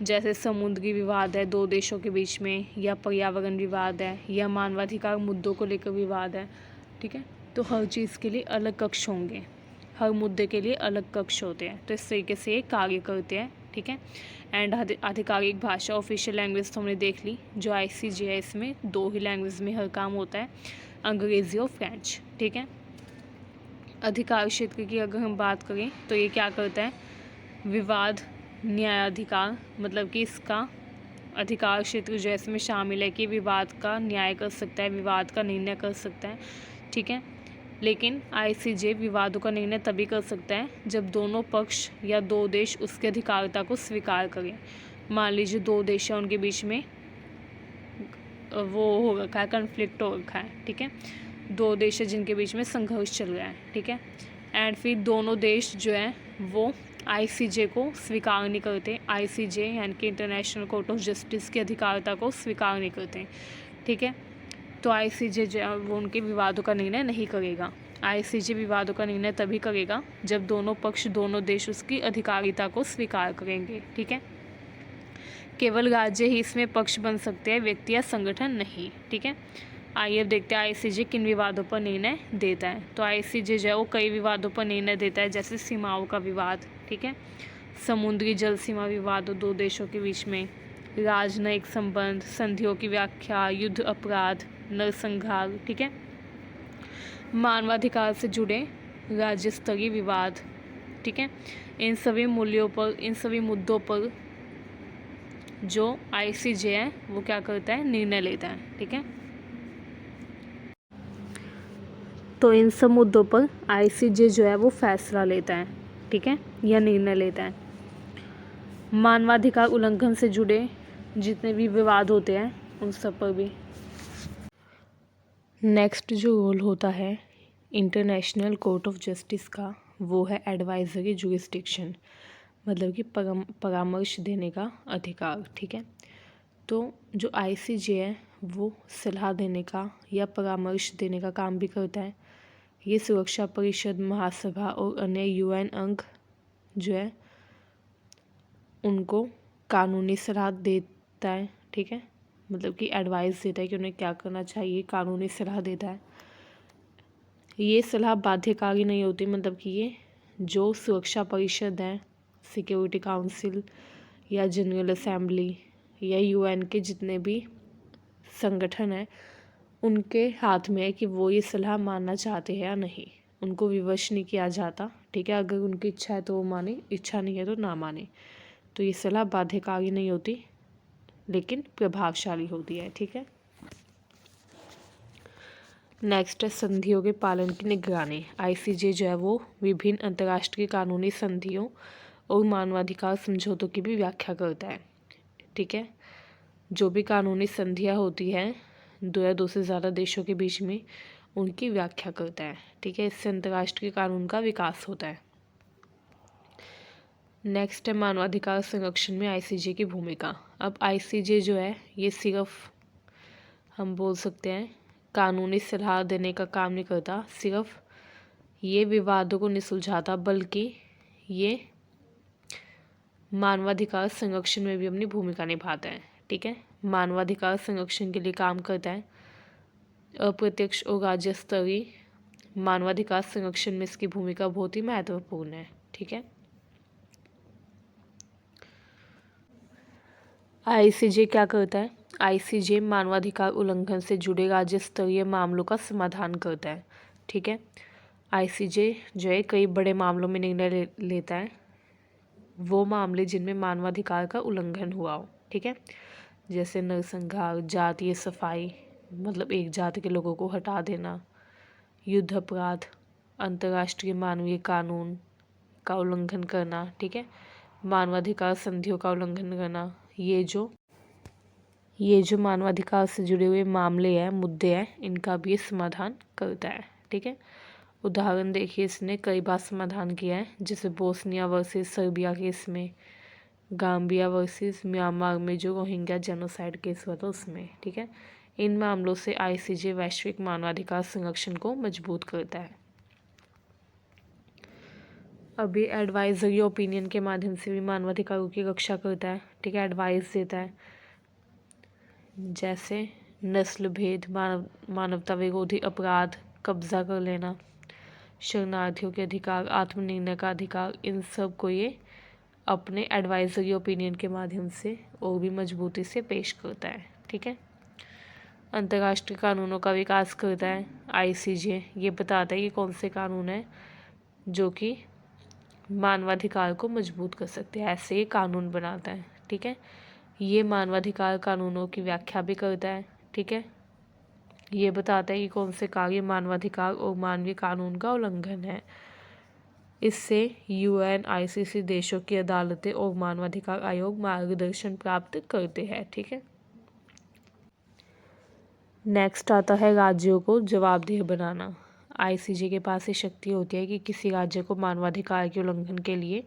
जैसे समुद्री विवाद है 2 देशों के बीच में, या पर्यावरण विवाद है, या मानवाधिकार मुद्दों को लेकर विवाद है। ठीक है, तो हर चीज़ के लिए अलग कक्ष होंगे, हर मुद्दे के लिए अलग कक्ष होते हैं, तो इस तरीके से ये कार्य करते हैं। ठीक है, एंड आधिकारिक भाषा, ऑफिशियल लैंग्वेज तो हमने देख ली, जो ICJ है इसमें 2 ही लैंग्वेज में हर काम होता है, अंग्रेज़ी और फ्रेंच। ठीक है, अधिकार क्षेत्र की अगर हम बात करें तो ये क्या करता है, विवाद न्यायाधिकार, मतलब कि इसका अधिकार क्षेत्र जो है इसमें शामिल है कि विवाद का न्याय कर सकता है, विवाद का निर्णय कर सकता है। ठीक है, लेकिन ICJ विवादों का निर्णय तभी कर सकता है जब दोनों पक्ष या 2 देश उसके अधिकारिता को स्वीकार करें। मान लीजिए 2 देश हैं, उनके बीच में वो हो रखा है, कन्फ्लिक्ट हो रखा है। ठीक है, 2 देश है जिनके बीच में संघर्ष चल रहा है। ठीक है, एंड फिर दोनों देश जो है वो ICJ को स्वीकार नहीं करते, ICJ यानी कि इंटरनेशनल कोर्ट ऑफ जस्टिस की अधिकारिता को स्वीकार नहीं करते। ठीक है, तो ICJ जो है वो उनके विवादों का निर्णय नहीं करेगा। ICJ विवादों का निर्णय तभी करेगा जब दोनों पक्ष, दोनों देश उसकी अधिकारिता को स्वीकार करेंगे। ठीक है, केवल राज्य ही इसमें पक्ष बन सकते हैं, व्यक्ति या संगठन नहीं। ठीक है, आइए अब देखते हैं ICJ किन विवादों पर निर्णय देता है। तो ICJ जो है वो कई विवादों पर निर्णय देता है, जैसे सीमाओं का विवाद। ठीक है, समुद्री जल सीमा विवाद 2 देशों के बीच में, राजनयिक संबंध, संधियों की व्याख्या, युद्ध अपराध, नरसंहार। ठीक है, मानवाधिकार से जुड़े राज्य स्तरीय विवाद। ठीक है, इन सभी मुद्दों पर जो ICJ है वो क्या करता है, निर्णय लेता है। ठीक है, तो इन सब मुद्दों पर ICJ जो है वो फैसला लेता है। ठीक है, या निर्णय लेता है। मानवाधिकार उल्लंघन से जुड़े जितने भी विवाद होते हैं उन सब पर भी। नेक्स्ट जो रोल होता है इंटरनेशनल कोर्ट ऑफ जस्टिस का, वो है एडवाइजरी जुरिस्डिक्शन, मतलब कि परामर्श देने का अधिकार। ठीक है, तो जो आईसीजे है वो सलाह देने का या परामर्श देने का काम भी करता है। ये सुरक्षा परिषद, महासभा और अन्य यूएन अंग जो है उनको कानूनी सलाह देता है। ठीक है, मतलब कि एडवाइस देता है कि उन्हें क्या करना चाहिए, कानूनी सलाह देता है। ये सलाह बाध्यकारी नहीं होती, मतलब कि ये जो सुरक्षा परिषद है, सिक्योरिटी काउंसिल या जनरल असेंबली या यूएन के जितने भी संगठन हैं उनके हाथ में है कि वो ये सलाह मानना चाहते हैं या नहीं। उनको विवश नहीं किया जाता। ठीक है, अगर उनकी इच्छा है तो वो माने, इच्छा नहीं है तो ना माने। तो ये सलाह बाध्यकारी नहीं होती लेकिन प्रभावशाली होती है। ठीक है, नेक्स्ट है संधियों के पालन की निगरानी। आईसीजे जो है वो विभिन्न अंतर्राष्ट्रीय कानूनी संधियों और मानवाधिकार समझौतों की भी व्याख्या करता है। ठीक है, जो भी कानूनी संधियाँ होती हैं दो या दो से ज़्यादा देशों के बीच में, उनकी व्याख्या करता है। ठीक है, इससे अंतर्राष्ट्रीय कानून का विकास होता है। नेक्स्ट है मानवाधिकार संरक्षण में आईसीजे की भूमिका। अब आईसीजे जो है ये सिर्फ हम बोल सकते हैं कानूनी सलाह देने का काम नहीं करता, सिर्फ ये विवादों को नहीं सुलझाता, बल्कि ये मानवाधिकार संरक्षण में भी अपनी भूमिका निभाता है। ठीक है, मानवाधिकार संरक्षण के लिए काम करता है। अप्रत्यक्ष और राज्य स्तरीय मानवाधिकार संरक्षण में इसकी भूमिका बहुत ही महत्वपूर्ण है। ठीक है, आईसीजे क्या करता है? आईसीजे मानवाधिकार उल्लंघन से जुड़े राज्य स्तरीय मामलों का समाधान करता है। ठीक है, आईसीजे जो है कई बड़े मामलों में निर्णय लेता है, वो मामले जिनमें मानवाधिकार का उल्लंघन हुआ हो। ठीक है, जैसे नरसंहार, जातीय सफाई, मतलब एक जाति के लोगों को हटा देना, युद्ध अपराध, अंतर्राष्ट्रीय मानवीय कानून का उल्लंघन करना। ठीक है, मानवाधिकार संधियों का उल्लंघन करना, ये जो मानवाधिकार से जुड़े हुए मामले हैं, मुद्दे हैं, इनका भी ये समाधान करता है। ठीक है, उदाहरण देखिए, इसने कई बार समाधान किया है, जैसे बोस्निया वर्सेस सर्बिया केस में, गाम्बिया वर्सेस म्यांमार में जो रोहिंग्या जेनोसाइड केस हुआ था उसमें। ठीक है, इन मामलों से आईसीजे वैश्विक मानवाधिकार संरक्षण को मजबूत करता है। अभी एडवाइजरी ओपिनियन के माध्यम से भी मानवाधिकारों की रक्षा करता है। ठीक है, एडवाइस देता है, जैसे नस्ल भेद, मानवता विरोधी अपराध, कब्जा कर लेना, शरणार्थियों के अधिकार, आत्मनिर्णय का अधिकार, इन सब को ये अपने एडवाइजरी ओपिनियन के माध्यम से और भी मजबूती से पेश करता है। ठीक है, अंतर्राष्ट्रीय कानूनों का विकास करता है आईसीजे। ये बताता है कि कौन से कानून हैं जो कि मानवाधिकार को मजबूत कर सकते हैं, ऐसे ये कानून बनाता है। ठीक है, ये मानवाधिकार कानूनों की व्याख्या भी करता है। ठीक है, ये बताता है कि कौन से कार्य मानवाधिकार और मानवीय कानून का उल्लंघन है। इससे यूएन, आईसीसी, देशों की अदालतें और मानवाधिकार आयोग मार्गदर्शन प्राप्त करते हैं। ठीक है, नेक्स्ट आता है राज्यों को जवाबदेह बनाना। आईसीजे के पास ये शक्ति होती है कि किसी राज्य को मानवाधिकार के उल्लंघन के लिए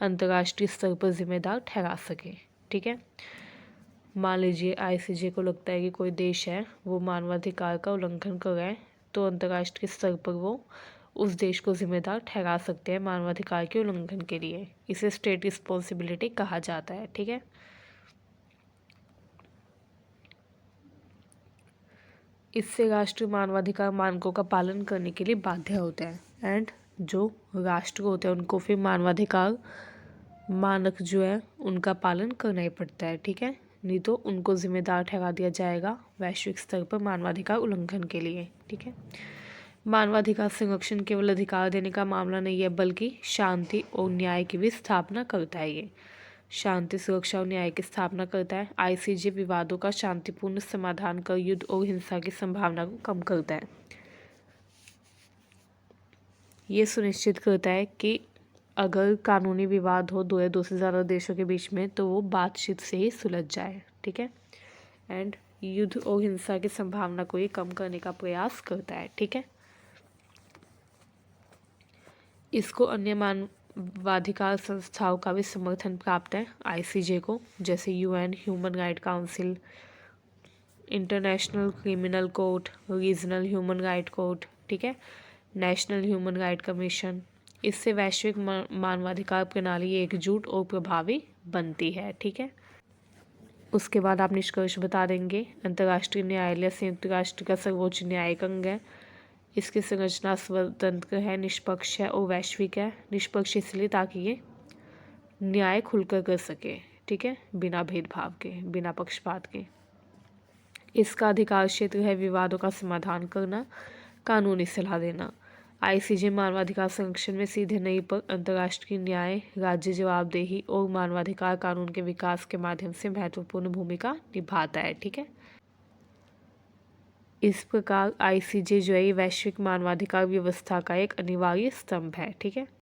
अंतर्राष्ट्रीय स्तर पर जिम्मेदार ठहरा सके। ठीक है, मान लीजिए आईसीजे को लगता है कि कोई देश है वो मानवाधिकार का उल्लंघन कर रहा है, तो अंतर्राष्ट्रीय स्तर पर वो उस देश को जिम्मेदार ठहरा सकते हैं मानवाधिकार के उल्लंघन के लिए। इसे स्टेट रिस्पॉन्सिबिलिटी कहा जाता है। ठीक है, इससे राष्ट्र मानवाधिकार मानकों का पालन करने के लिए बाध्य होते हैं, एंड जो राष्ट्र होते हैं उनको फिर मानवाधिकार मानक जो है उनका पालन करना ही पड़ता है। ठीक है, नहीं तो उनको जिम्मेदार ठहरा दिया जाएगा वैश्विक स्तर पर मानवाधिकार उल्लंघन के लिए। ठीक है, मानवाधिकार संरक्षण केवल अधिकार देने का मामला नहीं है, बल्कि शांति और न्याय की भी स्थापना करता है। ये शांति, सुरक्षा और न्याय की स्थापना करता है। आईसीजे विवादों का शांतिपूर्ण समाधान कर युद्ध और हिंसा की संभावना को कम करता है। ये सुनिश्चित करता है कि अगर कानूनी विवाद हो दो या दो से ज़्यादा देशों के बीच में तो वो बातचीत से ही सुलझ जाए, ठीक है। एंड युद्ध और हिंसा की संभावना को ये कम करने का प्रयास करता है, ठीक है। इसको अन्य मानवाधिकार संस्थाओं का भी समर्थन प्राप्त है, आईसीजे को, जैसे UN, human right council, international criminal court, regional human right court, ठीक है, नेशनल ह्यूमन राइट कमीशन। इससे वैश्विक मानवाधिकार प्रणाली एकजुट और प्रभावी बनती है, ठीक है। उसके बाद आप निष्कर्ष बता देंगे। अंतर्राष्ट्रीय न्यायालय संयुक्त राष्ट्र का सर्वोच्च न्यायिक अंग है। इसकी संरचना स्वतंत्र है, निष्पक्ष है और वैश्विक है। निष्पक्ष इसलिए ताकि ये न्याय खुलकर कर सके, ठीक है, बिना भेदभाव के, बिना पक्षपात के। इसका अधिकार क्षेत्र है विवादों का समाधान करना, कानूनी सलाह देना। आईसीजे मानवाधिकार संरक्षण में सीधे नहीं पर अंतर्राष्ट्रीय न्याय, राज्य जवाबदेही और मानवाधिकार कानून के विकास के माध्यम से महत्वपूर्ण भूमिका निभाता है, ठीक है। इस प्रकार आईसीजे जो है वैश्विक मानवाधिकार व्यवस्था का एक अनिवार्य स्तंभ है, ठीक है।